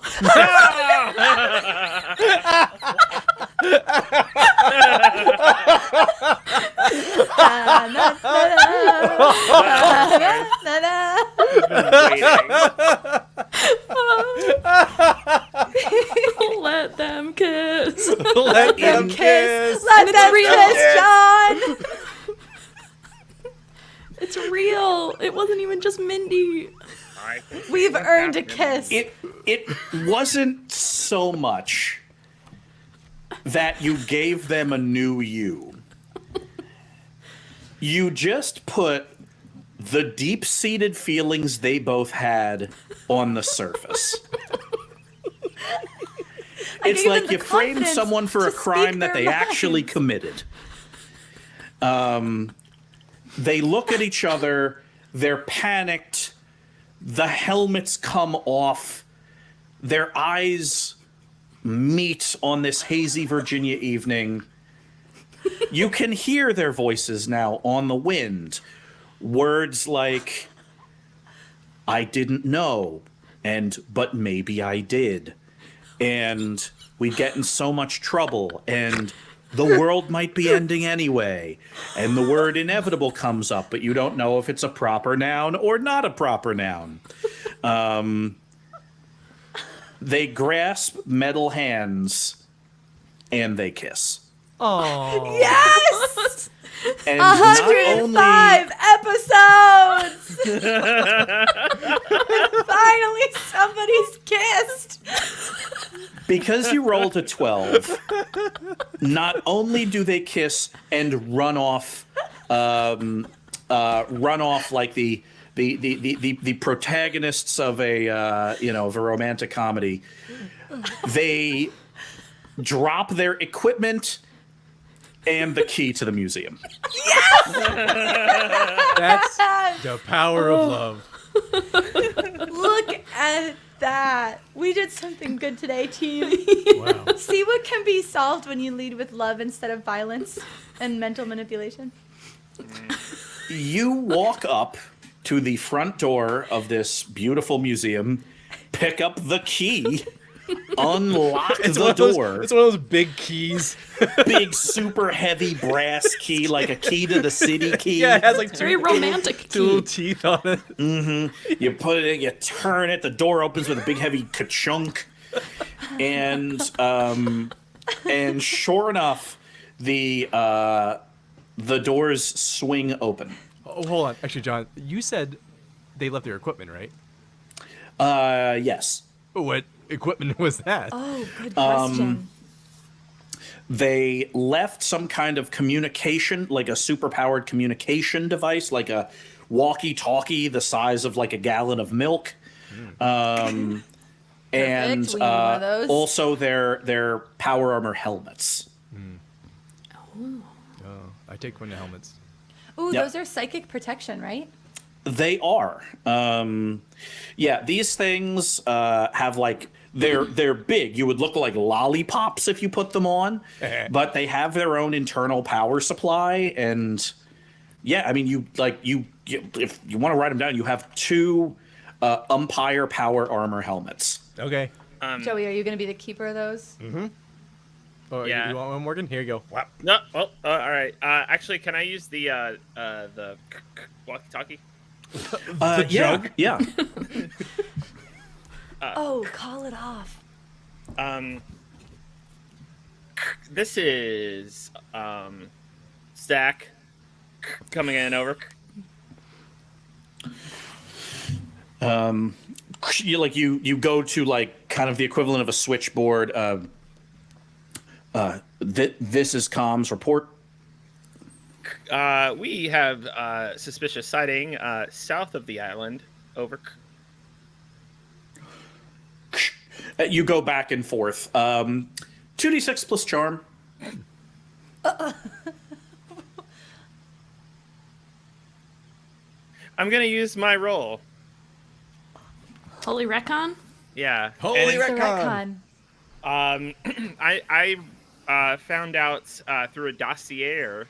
Let them kiss. Let them kiss. Let them kiss, John. It's real. It wasn't even just Mindy. We've earned a kiss. It wasn't so much that you gave them a new you. You just put the deep-seated feelings they both had on the surface. It's like you framed someone for a crime that they actually committed. They look at each other, they're panicked, the helmets come off, their eyes meet on this hazy Virginia evening. You can hear their voices now on the wind. Words like, I didn't know, and but maybe I did. And we'd get in so much trouble, and the world might be ending anyway. And the word inevitable comes up, but you don't know if it's a proper noun or not a proper noun. They grasp metal hands, and they kiss. Oh. Yes! And 105 episodes! Finally, somebody's kissed! Because you rolled a 12, not only do they kiss and run off like the protagonists of a of a romantic comedy, they drop their equipment and the key to the museum. That's the power of love. Look at that. We did something good today, team. Wow. See what can be solved when you lead with love instead of violence and mental manipulation? You walk up to the front door of this beautiful museum, pick up the key, unlock the door. It's one of those big keys. Big, super heavy brass key, like a key to the city key. Yeah, it has like Very romantic. two little teeth on it. Mm-hmm. You put it in, you turn it, the door opens with a big heavy ka-chunk. And sure enough, the doors swing open. Oh, hold on. Actually, John, you said they left their equipment, right? Yes. What equipment was that? Oh, good question. They left some kind of communication, like a superpowered communication device, like a walkie-talkie the size of like a gallon of milk. And we need one of those. also their power armor helmets. Oh, I take one of the helmets. Ooh, Yep. those are psychic protection, right? They are. Yeah, these things have like they're big. You would look like lollipops if you put them on, but they have their own internal power supply. And yeah, I mean, you if you want to write them down, you have 2 umpire power armor helmets. Okay. Joey, are you going to be the keeper of those? Oh, Yeah. You want one, Morgan? Here you go. Wow. No. Oh, all right. Actually, can I use the walkie-talkie? jug? Yeah. Oh, call it off. This is Stack coming in over. You go to like kind of the equivalent of a switchboard. This is comms report. We have suspicious sighting south of the island. Over. You go back and forth. 2d6 plus charm. I'm gonna use my roll. Holy Recon? Yeah. Holy And, The retcon. I found out through a dossier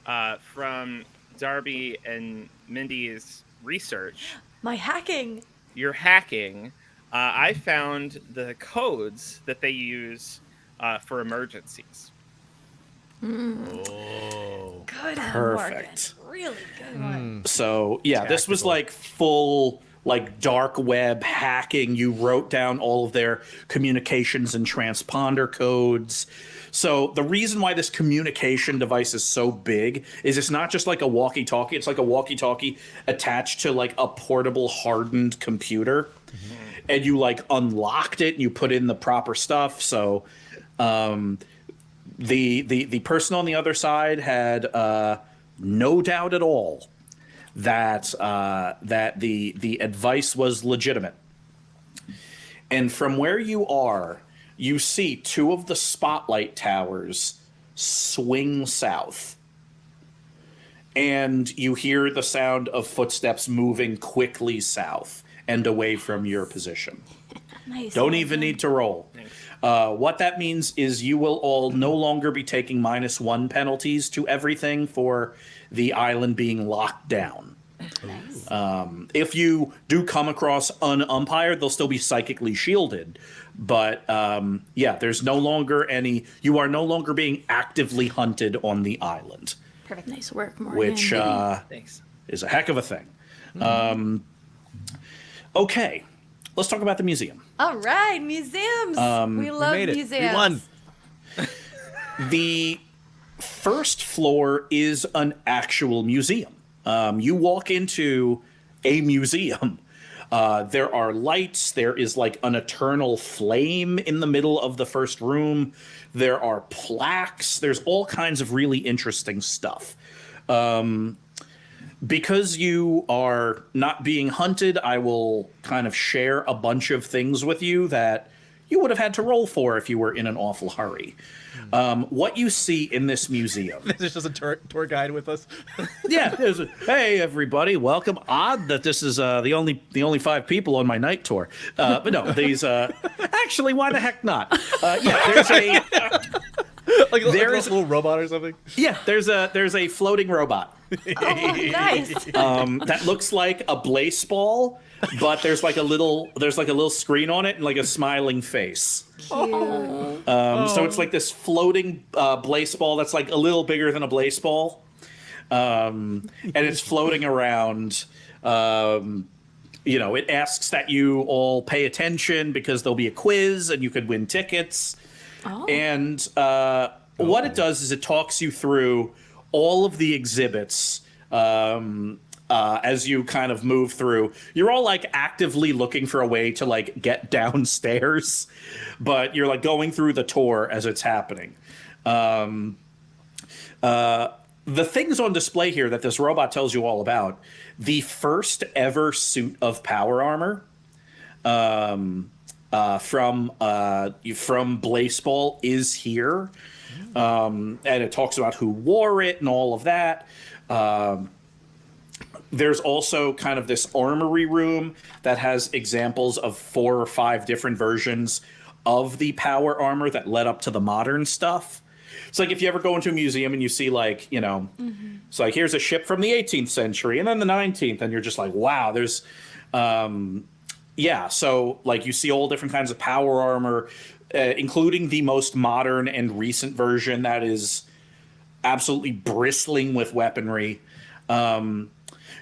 from Darby and Mindy's research. My hacking. You're hacking. I found the codes that they use for emergencies. Oh. Good one, Perfect. Morgan. Really good one. So yeah, this was Tactical. like full like dark web hacking. You wrote down all of their communications and transponder codes. So the reason why this communication device is so big is it's not just like a walkie-talkie. It's like a walkie-talkie attached to like a portable hardened computer. And you like unlocked it and you put in the proper stuff. So the person on the other side had no doubt at all that that the advice was legitimate. And from where you are, you see 2 of the spotlight towers swing south. And you hear the sound of footsteps moving quickly south and away from your position. Nice. Don't even need to roll. What that means is you will all no longer be taking -1 penalties to everything for the island being locked down. Nice. If you do come across unumpired, they'll still be psychically shielded. But yeah, there's no longer any. You are no longer being actively hunted on the island, Perfect. Nice work, Morgan. which Thanks. is a heck of a thing. Okay, let's talk about the museum. All right, museums. We love Made it. museums. We won. The first floor is an actual museum. You walk into a museum. There are lights. There is like an eternal flame in the middle of the first room. There are plaques. There's all kinds of really interesting stuff. Because you are not being hunted, I will kind of share a bunch of things with you that you would have had to roll for if you were in an awful hurry. What you see in this museum. There's just a tour guide with us. Yeah, hey everybody, welcome. Odd that this is the only 5 people on my night tour. But no, these actually, why the heck not? Yeah, there's a like There a is- little robot or something. yeah, there's a floating robot. Oh, nice. That looks like a blaseball, but there's like a little screen on it and like a smiling face. Cute. So it's like this floating blaseball that's like a little bigger than a blaseball, and it's floating around. It asks that you all pay attention because there'll be a quiz and you could win tickets. Oh. And what it does is it talks you through all of the exhibits as you kind of move through. You're all like actively looking for a way to like get downstairs, but you're like going through the tour as it's happening. The things on display here that this robot tells you all about, the first ever suit of power armor from Blaseball is here. And it talks about who wore it and all of that. There's also kind of this armory room that has examples of 4 or 5 different versions of the power armor that led up to the modern stuff. It's like if you ever go into a museum and you see like, you know, it's like here's a ship from the 18th century and then the 19th, and you're just like, wow, there's, yeah. So like you see all different kinds of power armor, including the most modern and recent version that is absolutely bristling with weaponry.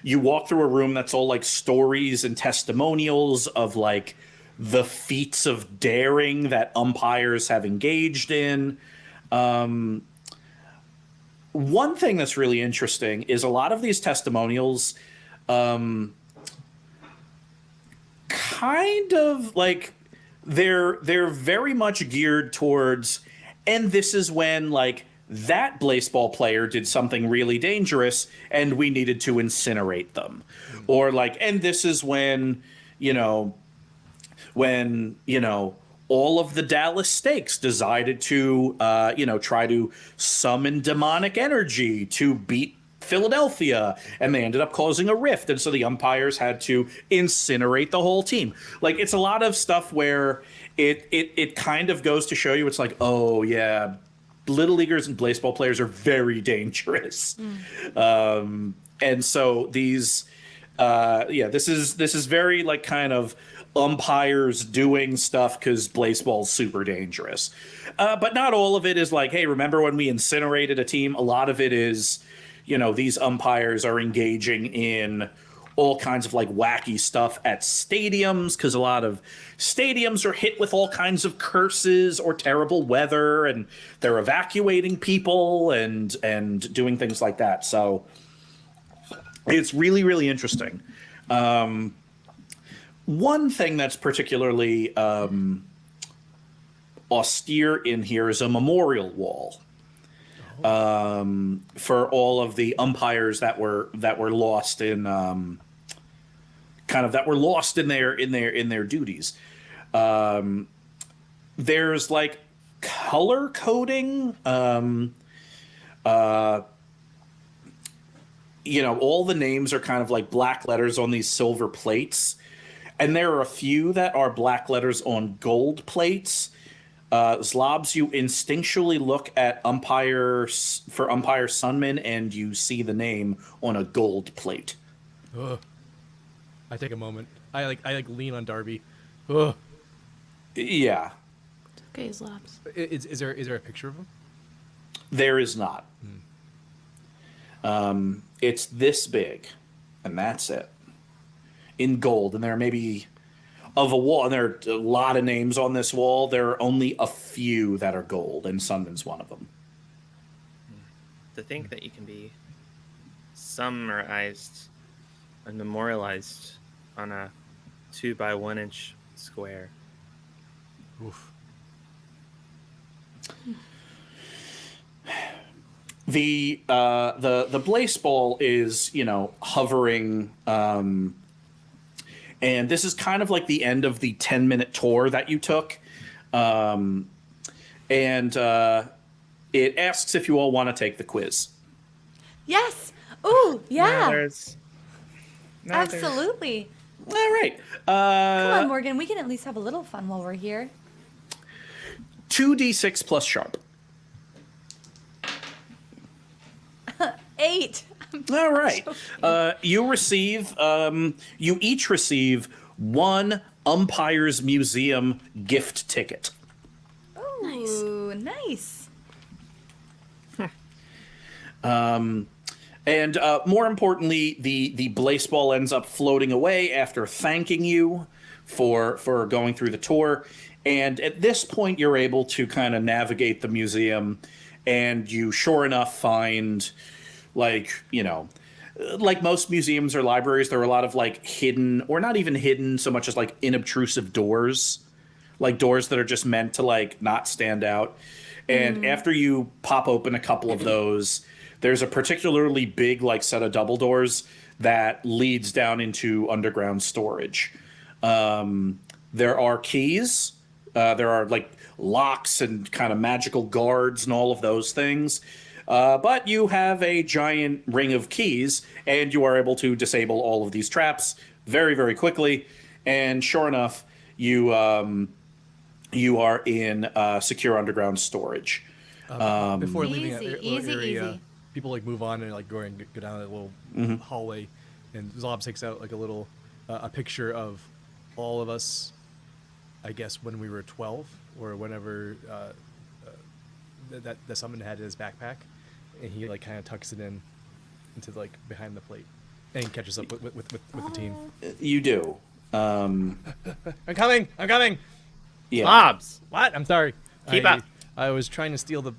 You walk through a room that's all like stories and testimonials of like the feats of daring that umpires have engaged in. One thing that's really interesting is a lot of these testimonials kind of like they're very much geared towards, and this is when like that Blaseball player did something really dangerous and we needed to incinerate them. Or like, and this is when all of the Dallas Stakes decided to, try to summon demonic energy to beat Philadelphia, and they ended up causing a rift, and so the umpires had to incinerate the whole team. Like, it's a lot of stuff where it kind of goes to show you, it's like, oh yeah, Little Leaguers and Blaseball players are very dangerous. And so these, this is very like kind of umpires doing stuff because Blaseball's super dangerous. But not all of it is like, hey, remember when we incinerated a team? A lot of it is, these umpires are engaging in all kinds of like wacky stuff at stadiums, because a lot of stadiums are hit with all kinds of curses or terrible weather, and they're evacuating people and doing things like that. So it's really, really interesting. One thing that's particularly austere in here is a memorial wall for all of the umpires that were lost in their duties. There's like color coding. All the names are kind of like black letters on these silver plates. And there are a few that are black letters on gold plates. Zlobs, you instinctually look at umpire Sunman, and you see the name on a gold plate. Ugh. I take a moment. I lean on Darby. Ugh. Yeah. Okay, Zlobs. Is there a picture of him? There is not. It's this big, and that's it. In gold, and there are maybe of a wall, and there are a lot of names on this wall. There are only a few that are gold, and Sunman's one of them. To think that you can be summarized and memorialized on a 2 by 1 inch square. Oof. The Blaseball is, hovering, and this is kind of like the end of the 10-minute tour that you took. And it asks if you all want to take the quiz. Yes. Ooh, yeah. Absolutely. All right. Come on, Morgan. We can at least have a little fun while we're here. 2d6 plus sharp. 8. All right. You each receive 1 Umpires Museum gift ticket. Ooh, nice. And more importantly, the Blaseball ends up floating away after thanking you for going through the tour. And at this point, you're able to kind of navigate the museum, and you sure enough find, like, like most museums or libraries, there are a lot of like hidden, or not even hidden so much as like inobtrusive doors, like doors that are just meant to like not stand out. And after you pop open a couple of those, there's a particularly big like set of double doors that leads down into underground storage. There are keys. There are like locks and kind of magical guards and all of those things. But you have a giant ring of keys, and you are able to disable all of these traps very, very quickly. And sure enough, you are in secure underground storage. Before leaving that Easy, area, easy. people like move on and like go down that little hallway, and Zlobs takes out like a little a picture of all of us, I guess when we were 12 or whenever that someone had in his backpack, and he like kind of tucks it in into like behind the plate and catches up with the team. You do. I'm coming. Yeah. Zlobs. What? I'm sorry. Keep up. I was trying to steal the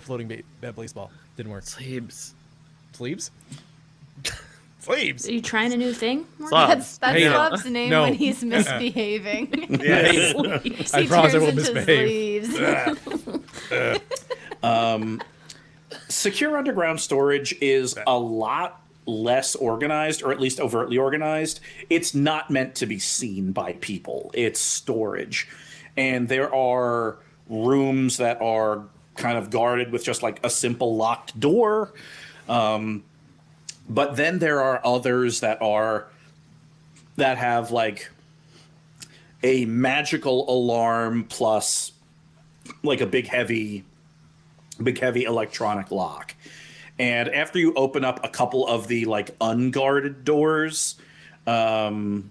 floating baseball. Didn't work. Sleeps. Sleeves? Sleeves. Are you trying a new thing? Morgan? Zlobs. That's Hey, Zlobs' name no. when he's misbehaving. Yeah. Sleeves. I He promise I turns won't into misbehave. sleeves. Secure underground storage is a lot less organized, or at least overtly organized. It's not meant to be seen by people. It's storage. And there are rooms that are kind of guarded with just like a simple locked door. But then there are others that have like a magical alarm plus like a big heavy electronic lock. And after you open up a couple of the like unguarded doors, you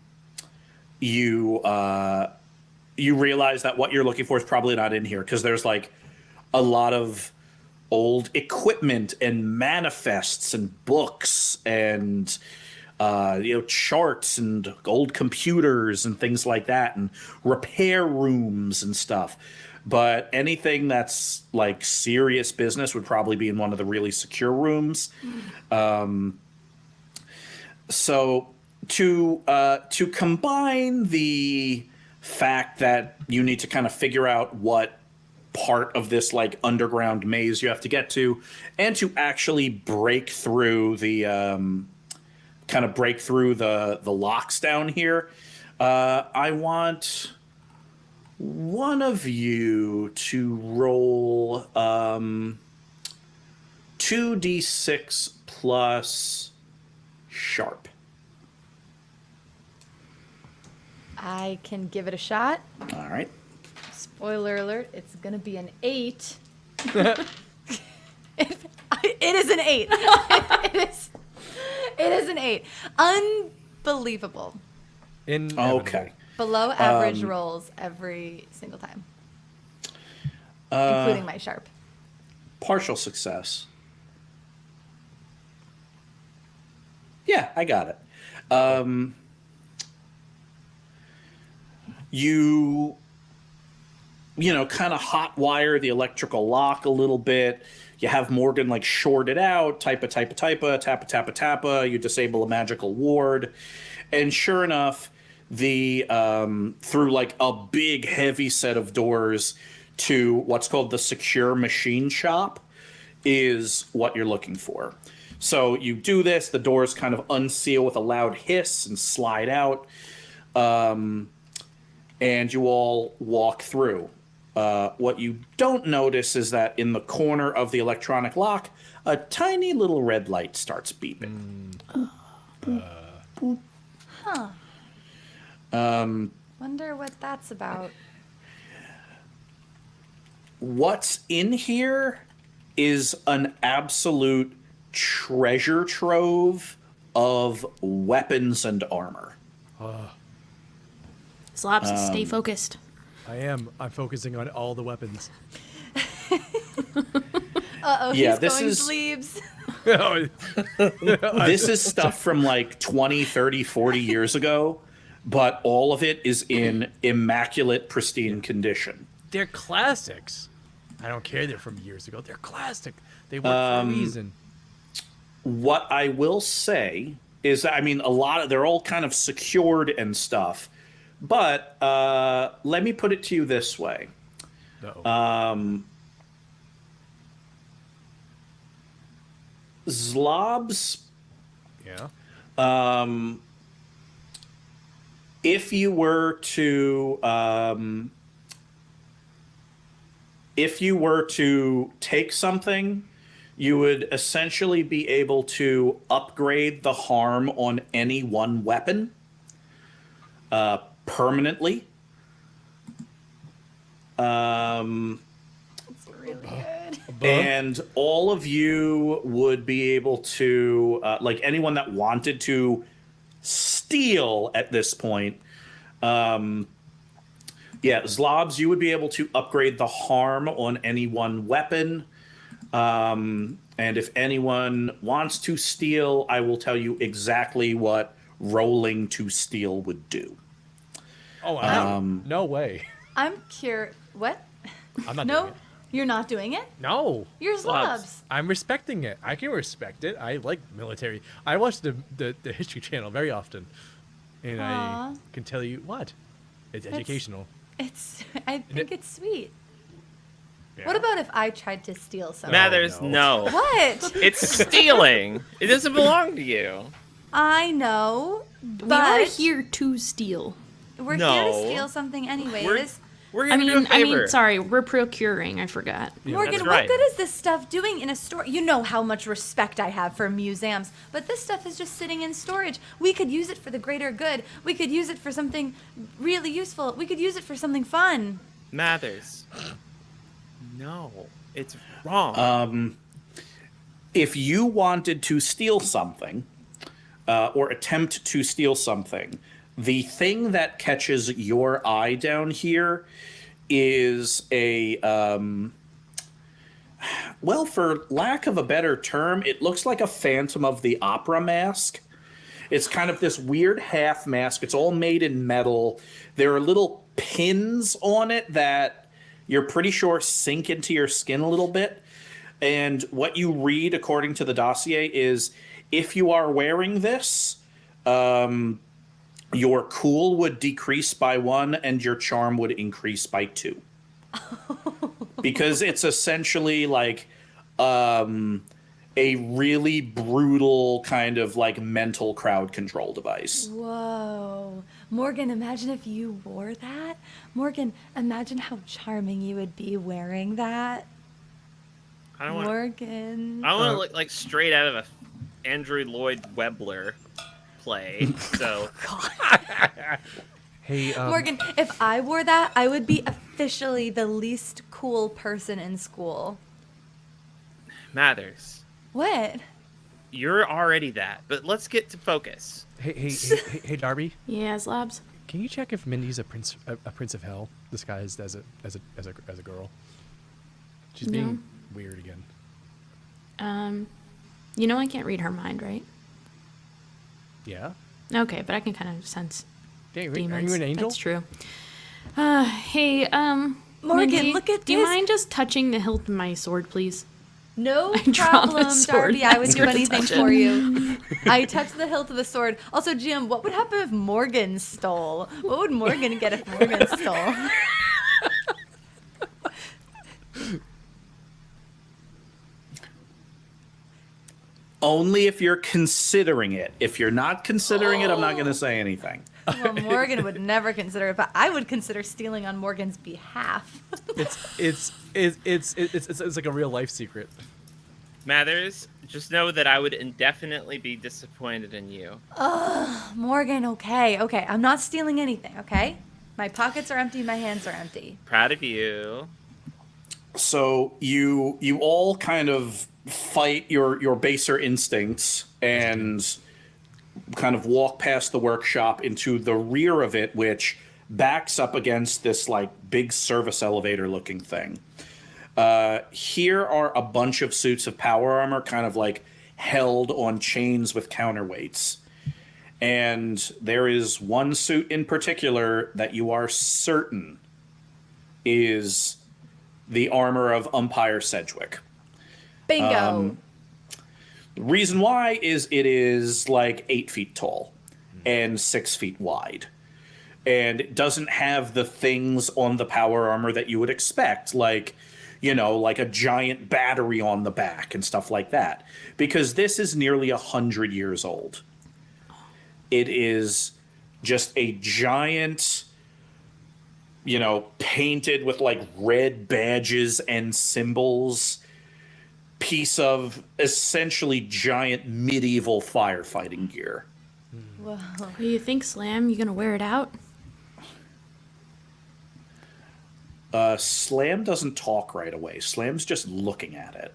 realize that what you're looking for is probably not in here, because there's like a lot of old equipment and manifests and books and charts and old computers and things like that, and repair rooms and stuff. But anything that's like serious business would probably be in one of the really secure rooms. So to combine the fact that you need to kind of figure out what part of this like underground maze you have to get to, and to actually break through the the locks down here, I want one of you to roll 2d6 plus sharp. I can give it a shot. All right. Spoiler alert, it's going to be an 8. It is an 8. It is an 8. Unbelievable. Okay. Below average rolls every single time. Including my sharp. Partial success. Yeah, I got it. You kind of hot wire the electrical lock a little bit. You have Morgan like short it out, tappa. You disable a magical ward, and sure enough, the through like a big heavy set of doors to what's called the secure machine shop is what you're looking for. So you do this, the doors kind of unseal with a loud hiss and slide out, and you all walk through. What you don't notice is that in the corner of the electronic lock, a tiny little red light starts beeping. Huh. Wonder what that's about. What's in here is an absolute treasure trove of weapons and armor. Zlobs, stay focused. I'm focusing on all the weapons. Yeah, He's this going is- sleeves. This is stuff from like 20, 30, 40 years ago, but all of it is in immaculate, pristine condition. They're classics. I don't care. They're from years ago. They're classic. They work for a reason. What I will say is, I mean, they're all kind of secured and stuff. But let me put it to you this way. Zlobs. Yeah. If you were to take something, you would essentially be able to upgrade the harm on any one weapon permanently. Really good. And all of you would be able to, like anyone that wanted to steal at this point, Zlobs, you would be able to upgrade the harm on any one weapon. And if anyone wants to steal, I will tell you exactly what rolling to steal would do. Oh, wow. No way. I'm curious. What? I'm not No, doing it. you're not doing it? No. You're Zlobs. I'm respecting it. I can respect it. I like military. I watch the History Channel very often. And I can tell you what. It's educational. I think it's sweet. Yeah. What about if I tried to steal something? Mathers, no. What? It's stealing. It doesn't belong to you. I know, We are but here to steal. we're here No. to steal something anyway. We're- This- We're gonna do a favor. Sorry, we're procuring. I forgot. Morgan, that's what right. good is this stuff doing in a store? You know how much respect I have for museums, but this stuff is just sitting in storage. We could use it for the greater good. We could use it for something really useful. We could use it for something fun. Mathers. No, it's wrong. If you wanted to steal something, or attempt to steal something, the thing that catches your eye down here is a, well, for lack of a better term, it looks like a Phantom of the Opera mask. It's kind of this weird half mask. It's all made in metal. There are little pins on it that you're pretty sure sink into your skin a little bit. And what you read, according to the dossier, is if you are wearing this, your cool would decrease by 1 and your charm would increase by 2. Because it's essentially like a really brutal kind of like mental crowd control device. Whoa. Morgan, imagine if you wore that. Morgan, imagine how charming you would be wearing that. I don't want. Morgan. I want to look like straight out of a Andrew Lloyd Webber play. So Hey, Morgan, if I wore that, I would be officially the least cool person in school. Mathers, What? you're already that. But let's get to focus. hey, Darby. Yeah, Zlobs. Can you check if Mindy's a prince of hell disguised as a girl? She's being weird again. You know I can't read her mind, right? Yeah. Okay, but I can kind of sense Dang, are demons. you an angel? That's true. Hey, Morgan, Mindy, look at do you this. mind just touching the hilt of my sword, please? No draw the problem, sword Darby. I would next do to anything touch it. for you. I touched the hilt of the sword. Also, Jim, what would happen if Morgan stole? What would Morgan get if Morgan stole? Only if you're considering it. If you're not considering it, I'm not going to say anything. Well, Morgan would never consider it, but I would consider stealing on Morgan's behalf. It's like a real life secret. Mathers, just know that I would indefinitely be disappointed in you. Morgan, okay. I'm not stealing anything, okay? My pockets are empty, my hands are empty. Proud of you. So you all kind of fight your baser instincts and kind of walk past the workshop into the rear of it, which backs up against this like big service elevator looking thing. Here are a bunch of suits of power armor kind of like held on chains with counterweights. And there is one suit in particular that you are certain is the armor of Umpire Sedgwick. Bingo. Reason why is it is like 8 feet tall and 6 feet wide. And it doesn't have the things on the power armor that you would expect, like, you know, like a giant battery on the back and stuff like that. Because this is nearly 100 years old. It is just a giant, you know, painted with like red badges and symbols, piece of essentially giant medieval firefighting gear. Whoa. What do you think, Slam? You gonna wear it out? Slam doesn't talk right away. Slam's just looking at it.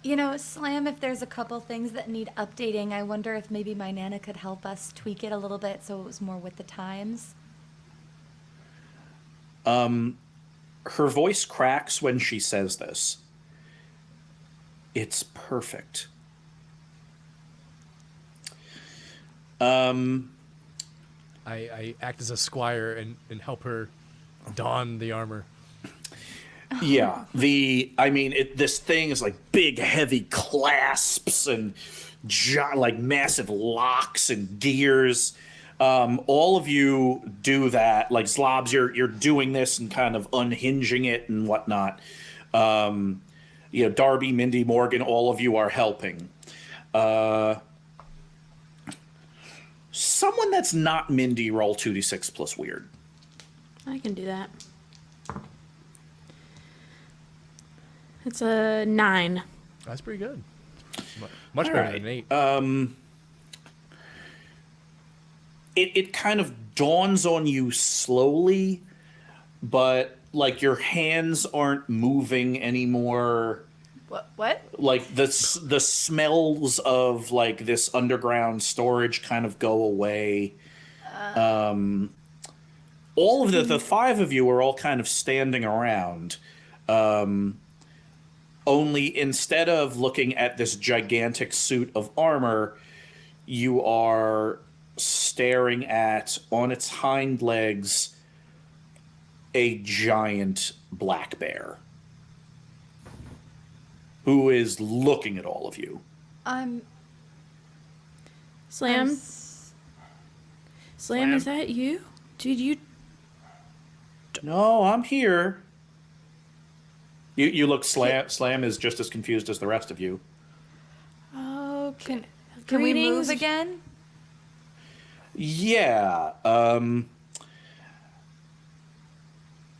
You know, Slam, if there's a couple things that need updating, I wonder if maybe my Nana could help us tweak it a little bit so it was more with the times. Her voice cracks when she says this. It's perfect. I act as a squire and help her don the armor. Yeah, this thing is like big, heavy clasps and like massive locks and gears. All of you do that. Like Zlobs, you're doing this and kind of unhinging it and whatnot. Darby, Mindy, Morgan, all of you are helping. Someone that's not Mindy, roll 2d6 plus weird. I can do that. It's a 9. That's pretty good. Much better than an 8. It kind of dawns on you slowly, but like your hands aren't moving anymore. What? Like the smells of like this underground storage kind of go away. All of the 5 of you are all kind of standing around. Only instead of looking at this gigantic suit of armor, you are staring at, on its hind legs, a giant black bear who is looking at all of you. Slam? Slam, is that you? Did you... No, I'm here. You look, Slam is just as confused as the rest of you. Okay. Can we Greetings. move again? Yeah,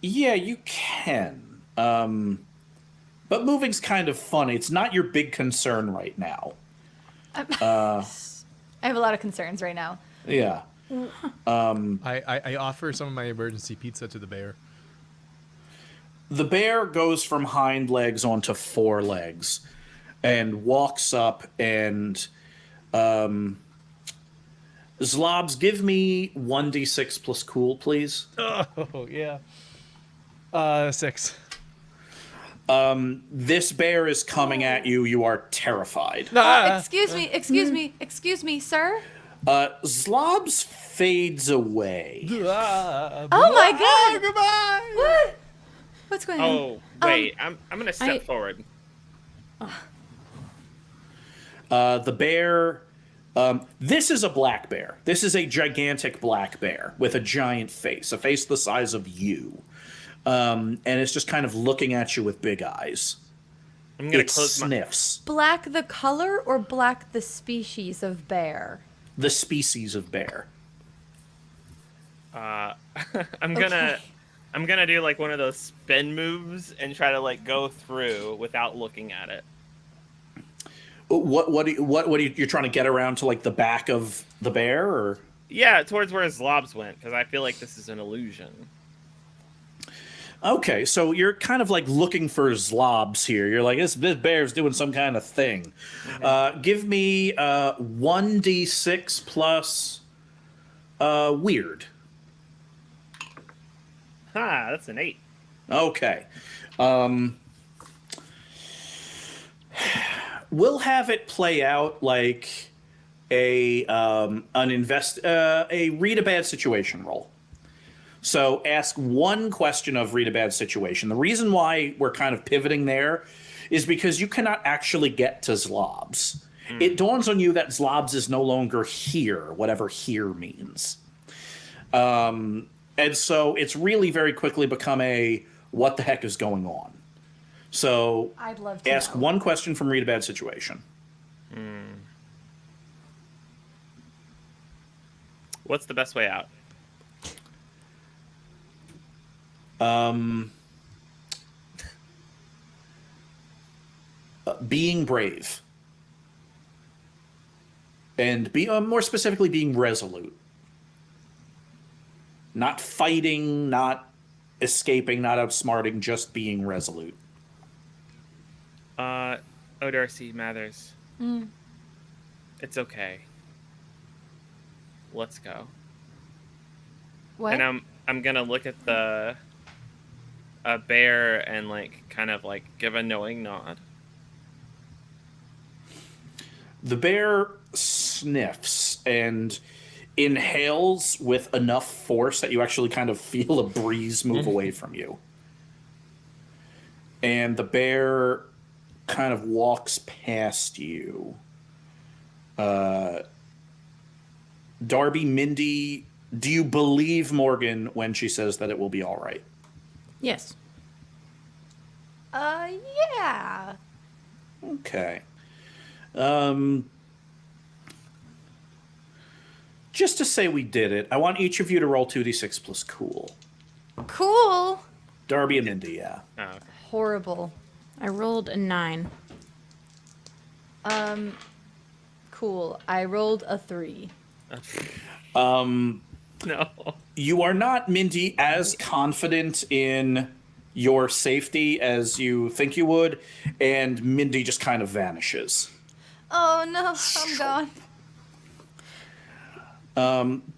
yeah, you can. But moving's kind of fun. It's not your big concern right now. I have a lot of concerns right now. Yeah. I offer some of my emergency pizza to the bear. The bear goes from hind legs onto 4 legs and walks up and Zlobs, give me 1d6 plus cool, please. Oh, yeah. 6. This bear is coming at you. You are terrified. Excuse me, sir. Zlobs fades away. Oh my god! Goodbye! What? What's going on? Oh, wait. I'm going to step forward. The bear... this is a black bear. This is a gigantic black bear with a giant face, a face the size of you. And it's just kind of looking at you with big eyes. I'm going It to close sniffs. Black the color or black the species of bear? The species of bear. I'm gonna do like one of those spin moves and try to like go through without looking at it. What are you're trying to get around to, like the back of the bear, or? Yeah, towards where Zlobs went, because I feel like this is an illusion. Okay, so you're kind of like looking for Zlobs here. You're like, this bear's doing some kind of thing. Give me 1d6 plus weird. Ha, that's an 8. Okay. We'll have it play out like a read a bad situation roll. So ask one question of read a bad situation. The reason why we're kind of pivoting there is because you cannot actually get to Zlobs. It dawns on you that Zlobs is no longer here, whatever here means. And so it's really very quickly become a what the heck is going on? So I'd love to ask know. one question from Read a Bad Situation. What's the best way out? Being brave. And more specifically, being resolute. Not fighting, not escaping, not outsmarting, just being resolute. Darcy Mathers. It's okay. Let's go. What? And I'm gonna look at the bear and kind of give a knowing nod. The bear sniffs and inhales with enough force that you actually kind of feel a breeze move away from you. And the bear kind of walks past you. Darby, Mindy, do you believe Morgan when she says that it will be all right? Yes. Yeah. Okay. Just to say we did it, I want each of you to roll 2d6 plus cool. Cool. Darby and Mindy, yeah. Oh, okay. Horrible. I rolled a 9. Cool. I rolled a 3. No. You are not, Mindy, as confident in your safety as you think you would, and Mindy just kind of vanishes. Oh no, I'm gone.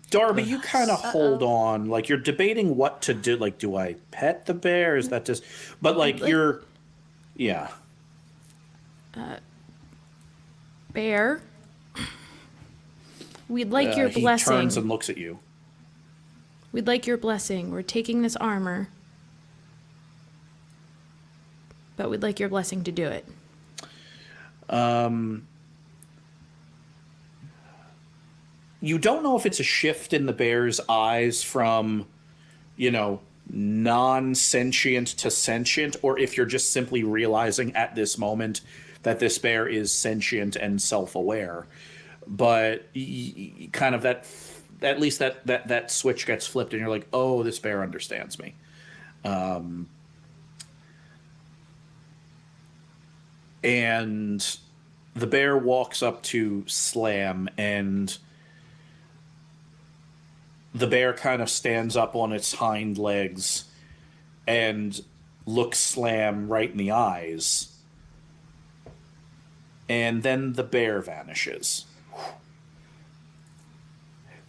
Darby, you kind of hold on. Like, you're debating what to do. Like, do I pet the bear? Is that just... But, you're... Yeah. Bear, we'd like your He blessing. turns and looks at you. We'd like your blessing. We're taking this armor, but we'd like your blessing to do it. You don't know if it's a shift in the bear's eyes from, non-sentient to sentient, or if you're just simply realizing at this moment that this bear is sentient and self-aware. But kind of that, at least that switch gets flipped, and you're like, oh, this bear understands me. And the bear walks up to Slam, and the bear kind of stands up on its hind legs and looks Slam right in the eyes. And then the bear vanishes.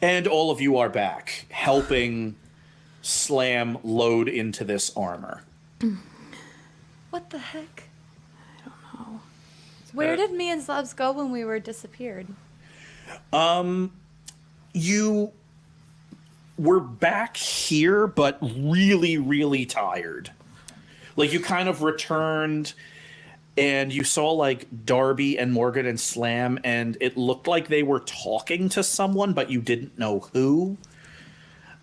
And all of you are back, helping Slam load into this armor. What the heck? I don't know. Where did me and Zlobs go when we were disappeared? You were back here, but really, really tired. Like, you kind of returned, and you saw, Darby and Morgan and Slam, and it looked like they were talking to someone, but you didn't know who.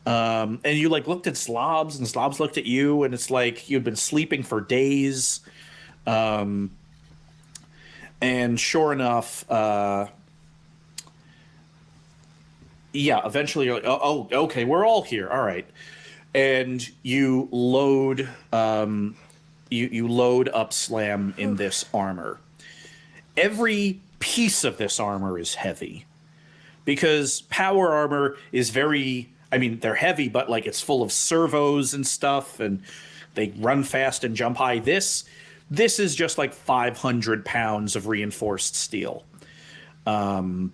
And you, looked at Zlobs, and Zlobs looked at you, and it's like you'd been sleeping for days. And sure enough, eventually you're like, oh, okay, we're all here. All right. And you load you load up Slam in this armor. Every piece of this armor is heavy. Because power armor is they're heavy, but it's full of servos and stuff, and they run fast and jump high. This is just 500 pounds of reinforced steel. That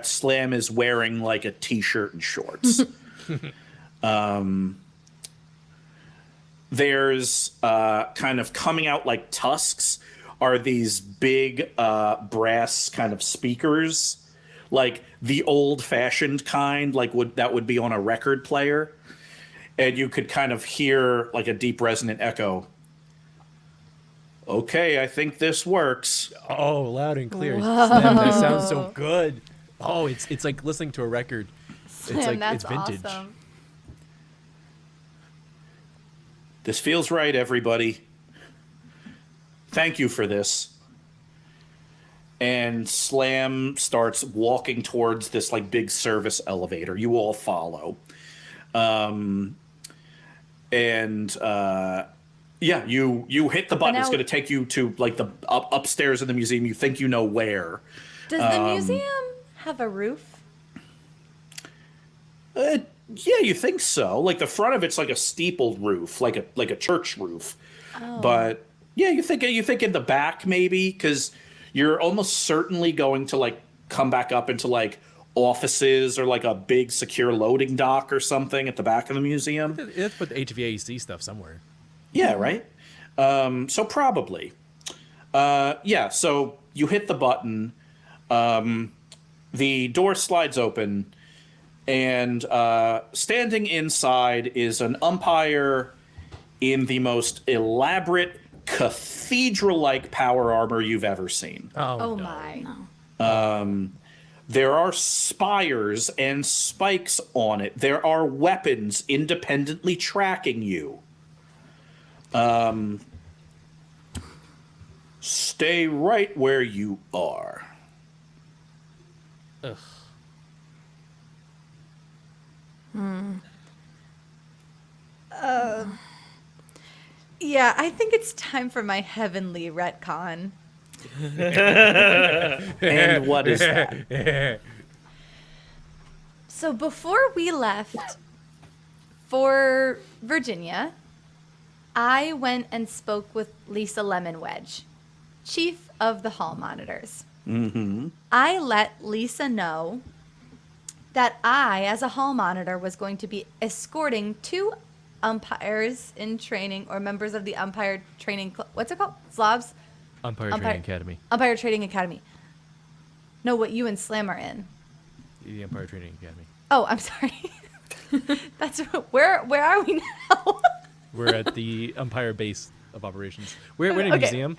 Slam is wearing a t-shirt and shorts. There's kind of coming out like tusks are these big brass kind of speakers, like the old-fashioned kind, that would be on a record player, and you could kind of hear a deep resonant echo. Okay, I think this works. Oh, loud and clear. Slam, that sounds so good. Oh, it's like listening to a record. Slim, It's like that's it's vintage. awesome. This feels right, everybody. Thank you for this. And Slam starts walking towards this like big service elevator. You all follow. Yeah, you hit the button. It's now- going to take you to like the upstairs in the museum. You think you know where. Does the museum have a roof? Yeah, you think so. Like the front of it's like a steepled roof, like a church roof. But yeah, you think in the back maybe, because you're almost certainly going to like come back up into like offices or like a big secure loading dock or something at the back of the museum. Let's put the HVAC stuff somewhere. Yeah, right. So probably. Yeah. So you hit the button. The door slides open. And standing inside is an umpire in the most elaborate cathedral-like power armor you've ever seen. Oh no. my. There are spires and spikes on it. There are weapons independently tracking you. Stay right where you are. Ugh. Yeah, I think it's time for my heavenly retcon. And what is that? So before we left for Virginia, I went and spoke with Lisa Lemonwedge, chief of the hall monitors. Mm-hmm. I let Lisa know that I, as a hall monitor, was going to be escorting 2 umpires in training, or members of the umpire training. What's it called? Zlobs? Umpire Training Academy. Umpire Training Academy. No, what you and Slam are in. The Umpire Training Academy. Oh, I'm sorry. That's where are we now? We're at the umpire base of operations. We're in a Okay. museum.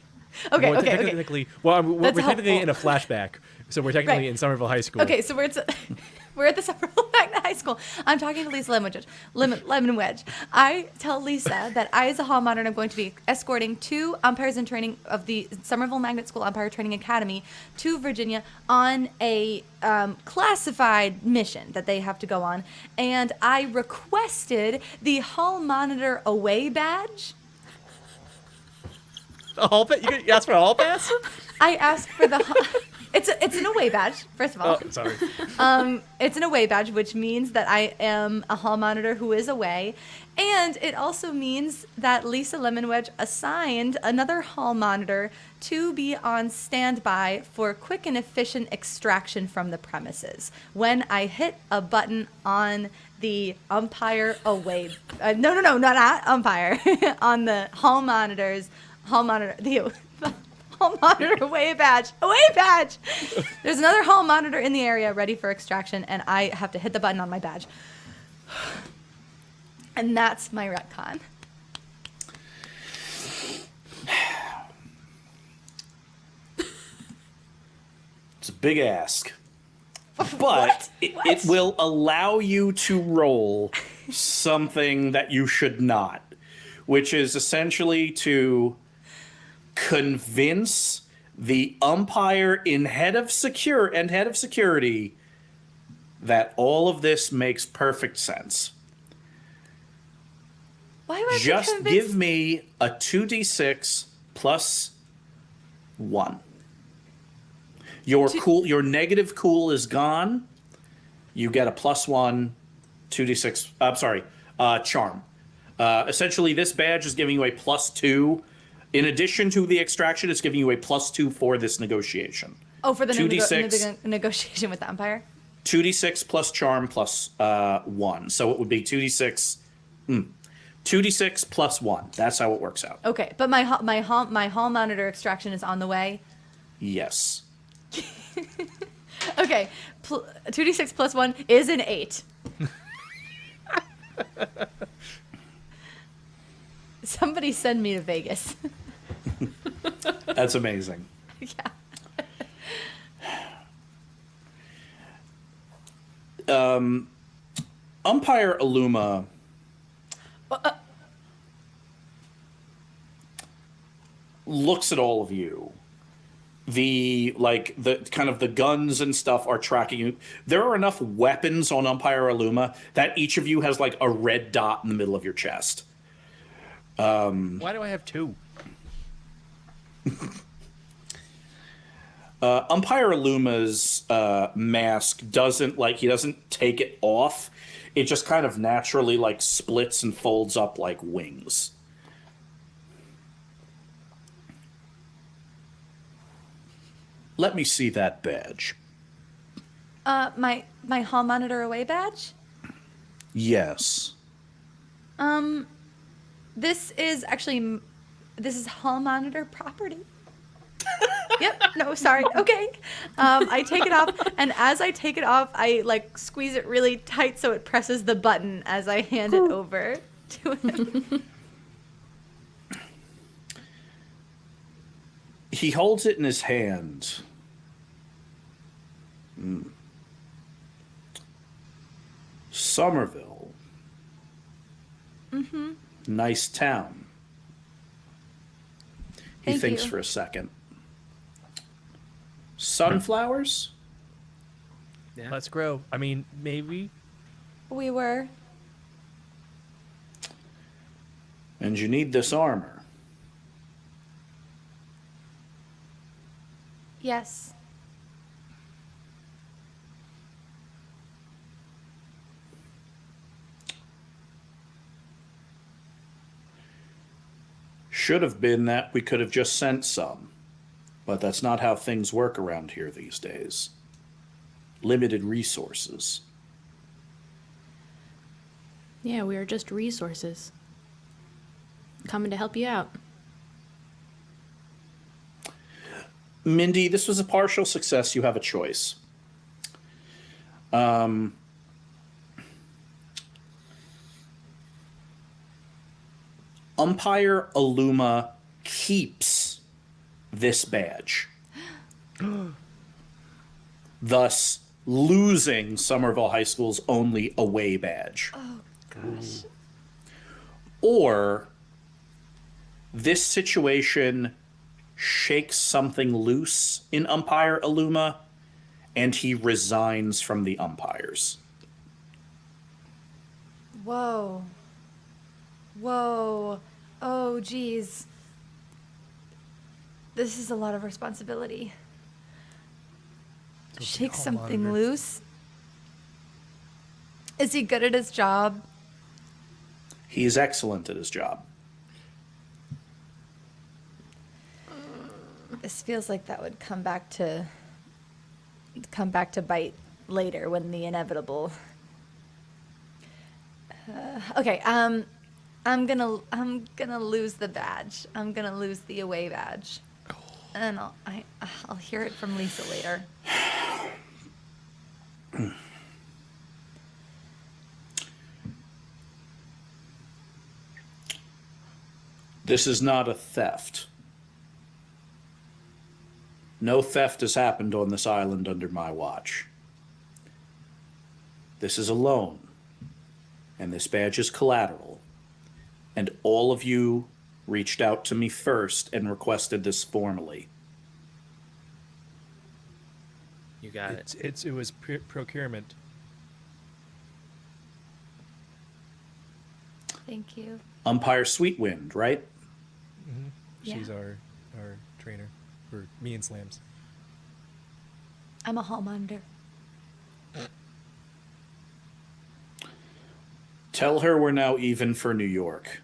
Okay, We're okay. technically, well, we're That's technically in a helpful. flashback. So we're technically Right. in Somerville High School. Okay, so we're at the Somerville Magnet High School. I'm talking to Lisa Lemonwedge. I tell Lisa that I, as a hall monitor, am going to be escorting 2 umpires in training of the Somerville Magnet School Umpire Training Academy to Virginia on a classified mission that they have to go on. And I requested the hall monitor away badge. A hall pass? You asked for a hall pass? I asked for the... It's an away badge, first of all. Oh, sorry. It's an away badge, which means that I am a hall monitor who is away. And it also means that Lisa Lemonwedge assigned another hall monitor to be on standby for quick and efficient extraction from the premises. When I hit a button on the umpire away... no, not umpire. On the hall monitor, the hall monitor away badge. There's another hall monitor in the area ready for extraction, and I have to hit the button on my badge. And that's my retcon. It's a big ask. But What? it will allow you to roll something that you should not, which is essentially to convince the umpire in head of security that all of this makes perfect sense. Why would I be Just convinced? give me a 2d6 plus 1. Your negative cool is gone. You get a plus 1 2d6. I'm sorry, charm. Essentially, this badge is giving you a plus 2. In addition to the extraction, it's giving you a plus 2 for this negotiation. Oh, for the 2d6. Negotiation with the umpire? 2d6 plus charm plus 1. So it would be 2d6. 2d6 plus 1. That's how it works out. Okay, but my hall monitor extraction is on the way. Yes. Okay, 2d6 plus 1 is an 8. Somebody send me to Vegas. That's amazing. Yeah. Umpire Illuma looks at all of you. The kind of the guns and stuff are tracking you. There are enough weapons on Umpire Illuma that each of you has like a red dot in the middle of your chest. Why do I have 2? Umpire Illuma's mask he doesn't take it off. It just kind of naturally like splits and folds up like wings. Let me see that badge. My hall monitor away badge? Yes. This is hall monitor property. Yep. No, sorry. Okay. I take it off, and as I take it off, I like squeeze it really tight so it presses the button as I hand it over to him. He holds it in his hand. Somerville. Mm-hmm. Nice town. He Thank thinks you. for a second. Sunflowers? Yeah. Let's grow. I mean, maybe. We were. And you need this armor. Yes. Should have been that we could have just sent some. But that's not how things work around here these days. Limited resources. Yeah, we are just resources. Coming to help you out. Mindy, this was a partial success. You have a choice. Umpire Illuma keeps this badge, thus losing Somerville High School's only away badge. Oh gosh. Or this situation shakes something loose in Umpire Illuma, and he resigns from the umpires. Whoa. Whoa. Oh, geez. This is a lot of responsibility. Shake something loose? Is he good at his job? He's excellent at his job. This feels like that would come back to bite later when the inevitable. Okay, I'm gonna lose the badge. I'm gonna lose the away badge, and I'll hear it from Lisa later. This is not a theft. No theft has happened on this island under my watch. This is a loan, and this badge is collateral. And all of you reached out to me first and requested this formally. You got it. It was procurement. Thank you. Umpire Sweetwind, right? Yeah. She's our trainer for me and Slams. I'm a hall monitor. Tell her we're now even for New York.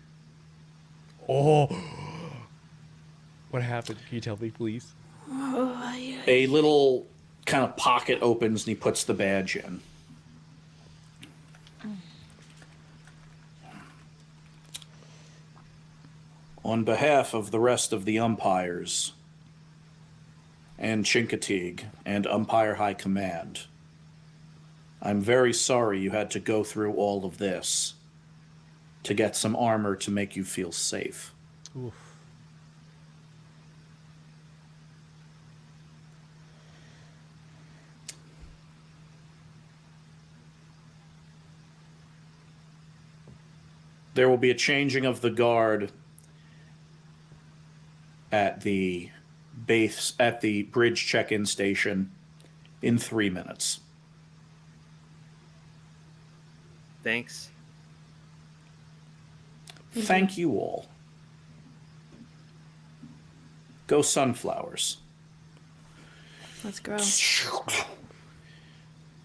Oh, what happened? Can you tell me, please? A little kind of pocket opens and he puts the badge in. On behalf of the rest of the umpires and Chincoteague and Umpire High Command, I'm very sorry you had to go through all of this to get some armor to make you feel safe. Oof. There will be a changing of the guard at the bridge check-in station in 3 minutes. Thanks. Thank you all. Go Sunflowers. Let's grow.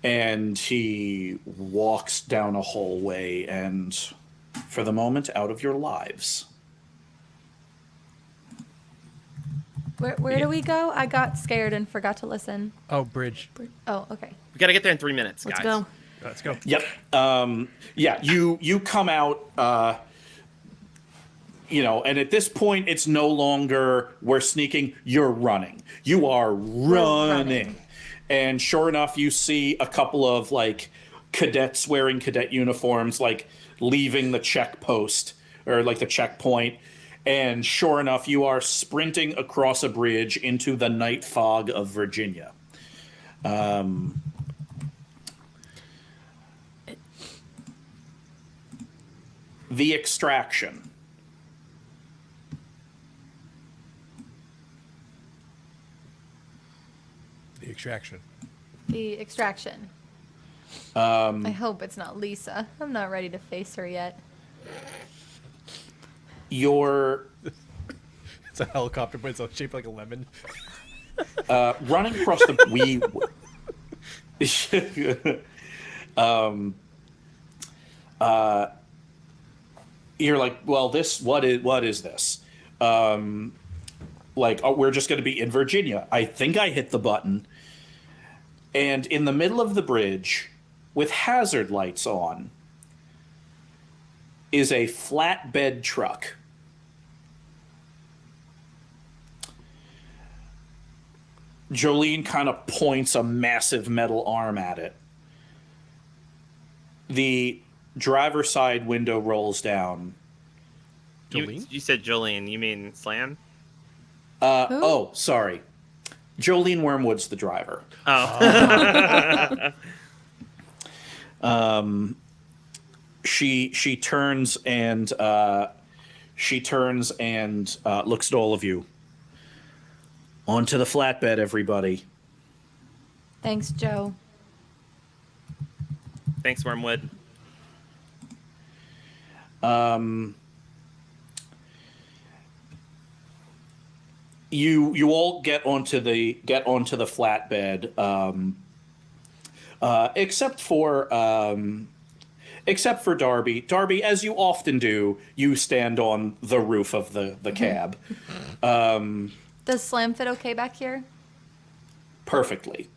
And he walks down a hallway and, for the moment, out of your lives. Where do we go? I got scared and forgot to listen. Oh, bridge. Oh, okay. We got to get there in 3 minutes, Let's guys. go. Let's go. Yep. Yeah, you come out, and at this point, it's no longer we're sneaking, you're running. You are running. And sure enough, you see a couple of, like, cadets wearing cadet uniforms, like, leaving the check post, or, like, the checkpoint. And sure enough, you are sprinting across a bridge into the night fog of Virginia. The Extraction. The extraction. The Extraction. I hope it's not Lisa. I'm not ready to face her yet. You're It's a helicopter, but it's shaped like a lemon. running across the you're like, well, what is this? We're just going to be in Virginia. I think I hit the button. And in the middle of the bridge, with hazard lights on, is a flatbed truck. Jolene kind of points a massive metal arm at it. The driver's side window rolls down. Jolene? You said Jolene. You mean Slam? Oh, sorry. Jolene Wormwood's the driver. Oh. She turns and looks at all of you. Onto the flatbed, everybody. Thanks, Joe. Thanks, Wormwood. You all get onto the flatbed, except for Darby. Darby, as you often do, you stand on the roof of the cab. Does Slam fit okay back here? Perfectly.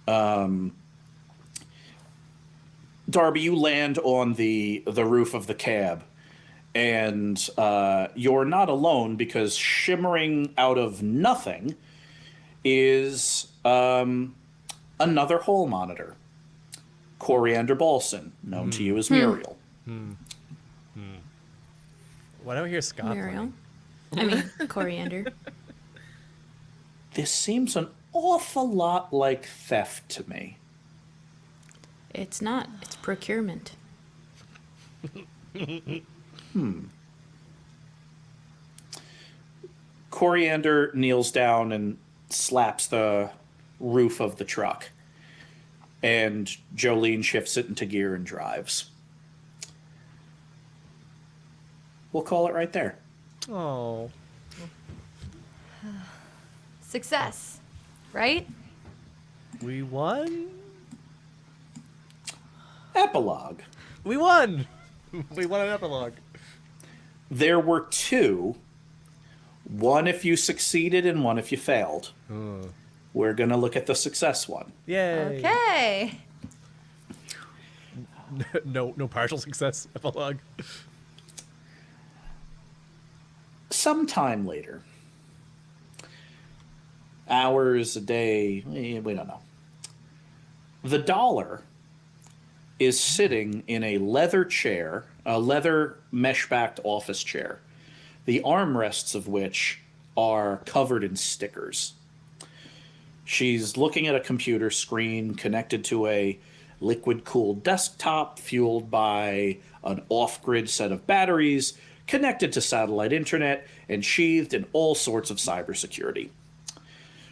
Darby, you land on the roof of the cab, and you're not alone, because shimmering out of nothing is another hall monitor. Coriander Balson, known to you as Muriel. Why don't we hear Scott Muriel. playing? I mean, coriander. This seems an awful lot like theft to me. It's not. It's procurement. Coriander kneels down and slaps the roof of the truck. And Jolene shifts it into gear and drives. We'll call it right there. Oh. Success, right? We won? Epilogue. We won! We won an epilogue. There were two. One if you succeeded and one if you failed. We're going to look at the success one. Yay. Okay. No partial success epilogue. Sometime later. Hours, a day, we don't know. The dollar is sitting in a leather chair, a leather mesh-backed office chair, the armrests of which are covered in stickers. She's looking at a computer screen connected to a liquid-cooled desktop fueled by an off-grid set of batteries, connected to satellite internet, and sheathed in all sorts of cybersecurity.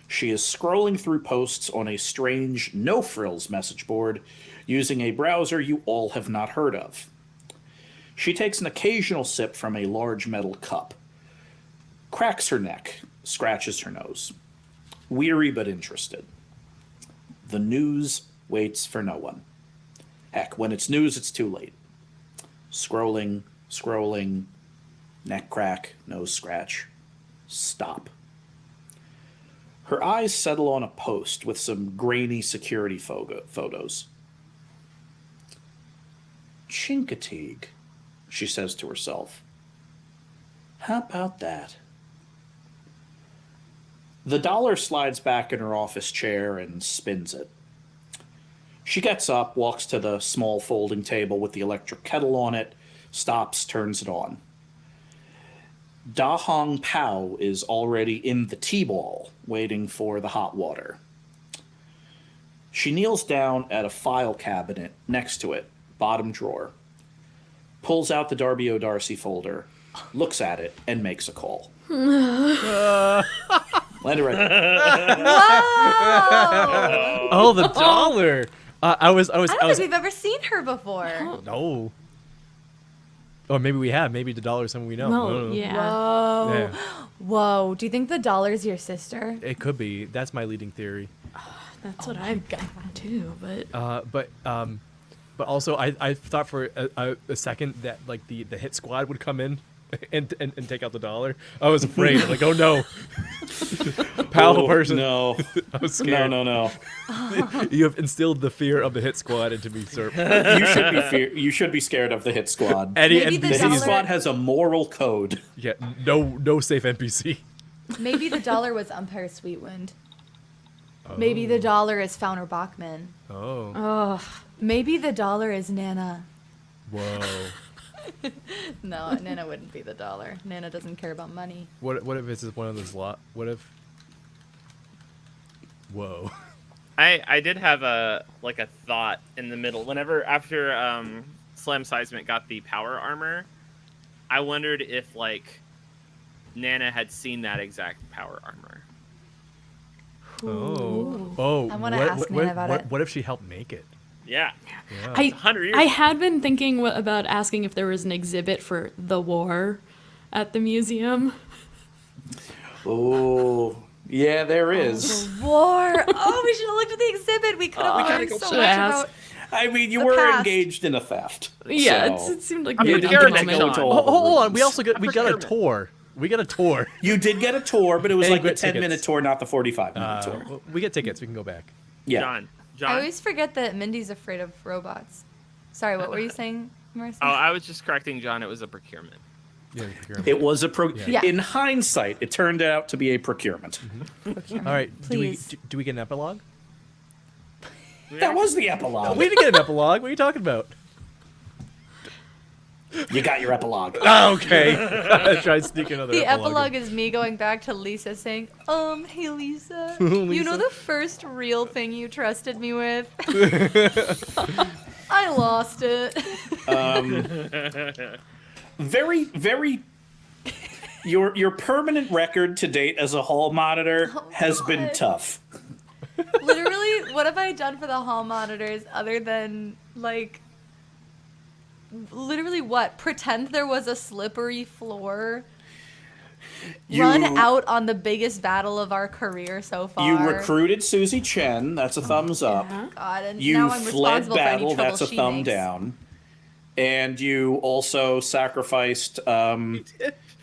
She is scrolling through posts on a strange, no-frills message board using a browser you all have not heard of. She takes an occasional sip from a large metal cup, cracks her neck, scratches her nose. Weary but interested. The news waits for no one. Heck, when it's news, it's too late. Scrolling, neck crack, nose scratch. Stop. Her eyes settle on a post with some grainy security photos. Chincoteague, she says to herself. How about that? The dollar slides back in her office chair and spins it. She gets up, walks to the small folding table with the electric kettle on it, stops, turns it on. Da Hong Pao is already in the T-ball, waiting for the hot water. She kneels down at a file cabinet next to it, bottom drawer, pulls out the Darby O'Darcy folder, looks at it, and makes a call. Land it right there. Whoa! Oh, the dollar. I was. I don't think we've ever seen her before. No. Or maybe we have. Maybe the dollar is someone we know. No, yeah. Whoa. Yeah. Whoa. Do you think the dollar's your sister? It could be. That's my leading theory. That's what I've got too, but But also, I thought for a second that like the hit squad would come in and take out the dollar. I was afraid. Like, oh no, powerful person. No. I was scared. No. You have instilled the fear of the hit squad into me, sir. You should be scared of the hit squad. Maybe the The hit dollar- squad has a moral code. Yeah, no safe NPC. Maybe the dollar was Umpire Sweetwind. Maybe the dollar is Fauner Bachman. Oh. Oh. Maybe the dollar is Nana. Whoa. No, Nana wouldn't be the dollar. Nana doesn't care about money. What if it's one of those What if? Whoa. I did have a thought in the middle. After Slam Seismic got the power armor, I wondered if Nana had seen that exact power armor. Oh. I wanna ask Nana about it. What if she helped make it? Yeah. Yeah. 100 years. I had been thinking about asking if there was an exhibit for the war at the museum. Oh, yeah, there is. The war. Oh, we should have looked at the exhibit. We could have learned so much about. I mean, you The were past. engaged in a theft. Yeah, so. it seemed like I'm maybe prepared the to moment. go all the Hold on. We rooms. also got a tour. We got a tour. You did get a tour, but it was And like the get tickets. 10-minute tour, not the 45-minute tour. We get tickets. We can go back. Yeah. John. I always forget that Mindy's afraid of robots. Sorry, what were you saying, Marissa? Oh, I was just correcting John. It was a procurement. Yeah. It was a Yeah. In hindsight, it turned out to be a procurement. All right. Please. Do we get an epilogue? That was the epilogue. We didn't get an epilogue. What are you talking about? You got your epilogue. Oh, okay. Try to sneak another The epilogue. epilogue is me going back to Lisa saying, hey Lisa, you know the first real thing you trusted me with? I lost it. Very, very. Your permanent record to date as a hall monitor has been God. tough. Literally, what have I done for the hall monitors other than, literally what? Pretend there was a slippery floor? Run out on the biggest battle of our career so far. You recruited Susie Chen. That's a thumbs up. God, and You now I'm fled responsible for any battle. trouble That's a she thumb makes. down. And you also sacrificed the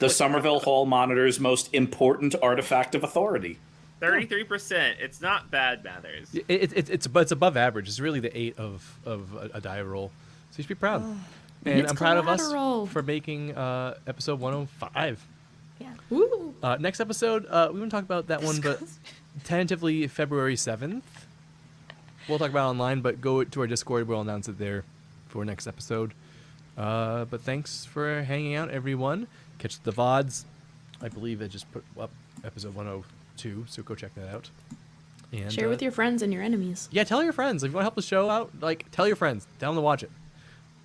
Somerville Hall Monitor's most important artifact of authority. 33%. It's not bad, Mathers. It's above average. It's really the 8 of a die roll. So you should be proud. And It's I'm proud of us collateral. for making episode 105. Yeah. Woo. Next episode, we won't talk about that one, but tentatively February 7th. We'll talk about it online, but go to our Discord. We'll announce it there for next episode. But thanks for hanging out, everyone. Catch the VODs. I believe I just put up episode 102, so go check that out. And, Share with your friends and your enemies. Yeah, tell your friends. If you want to help the show out, like, tell your friends. Tell them to watch it.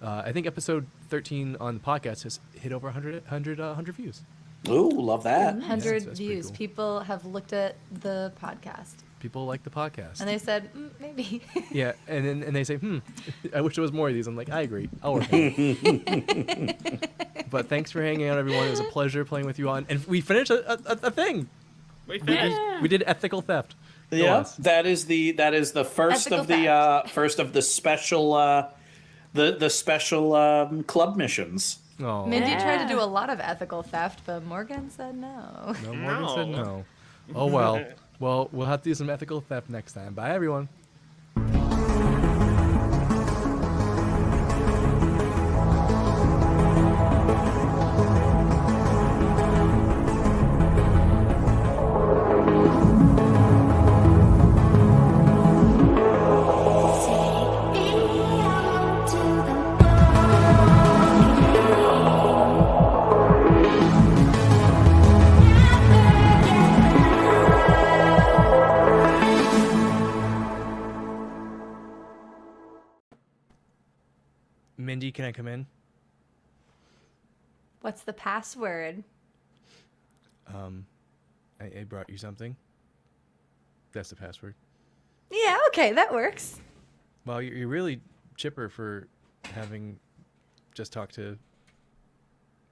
I think episode 13 on the podcast has hit over 100 views. Ooh, love that. 100 that's pretty views. cool. People have looked at the podcast People like the podcast. and they said, maybe. Yeah, and they say, I wish there was more of these. I'm like, I agree. I'll work on it. But thanks for hanging out, everyone. It was a pleasure playing with you on. And we finished a thing. We finished. Yeah. We did ethical theft. Go Yeah, us. that is the first Ethical of the first of the special the special club missions. Oh, Mindy tried to Yeah. do a lot of ethical theft, but Morgan said no. no, Morgan said No. no. Oh, well. Well, we'll have to do some ethical theft next time. Bye, everyone. Mindy, can I come in? What's the password? I brought you something. That's the password. Yeah, okay, that works. Well, you're really chipper for having just talked to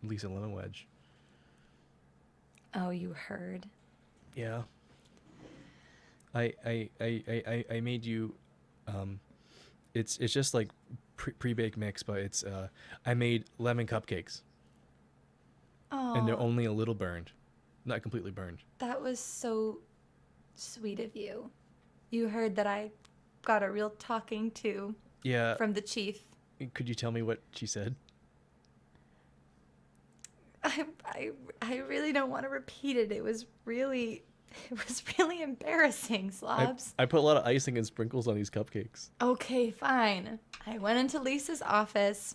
Lisa Lemon Wedge. Oh, you heard. Yeah. I made you. It's just like pre-baked mix, but it's I made lemon cupcakes, Oh, and they're only a little burned, not completely burned. that was so sweet of you. You heard that I got a real talking to Yeah. from the chief. Could you tell me what she said? I really don't want to repeat it. It was really embarrassing, Zlobs. I put a lot of icing and sprinkles on these cupcakes. Okay, fine. I went into Lisa's office.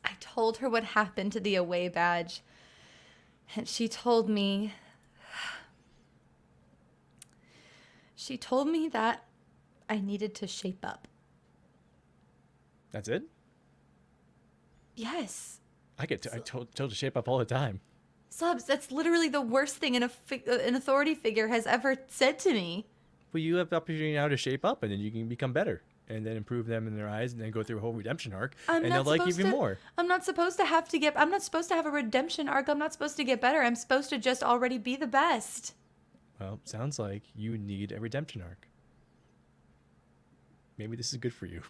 I told her what happened to the away badge. And she told me that I needed to shape up. That's it? Yes. I told to shape up all the time. Zlobs, that's literally the worst thing an authority figure has ever said to me. Well, you have the opportunity now to shape up, and then you can become better, and then improve them in their eyes, and then go through a whole redemption arc, and they'll like you even more. I'm not supposed to have a redemption arc. I'm not supposed to get better. I'm supposed to just already be the best. Well, sounds like you need a redemption arc. Maybe this is good for you.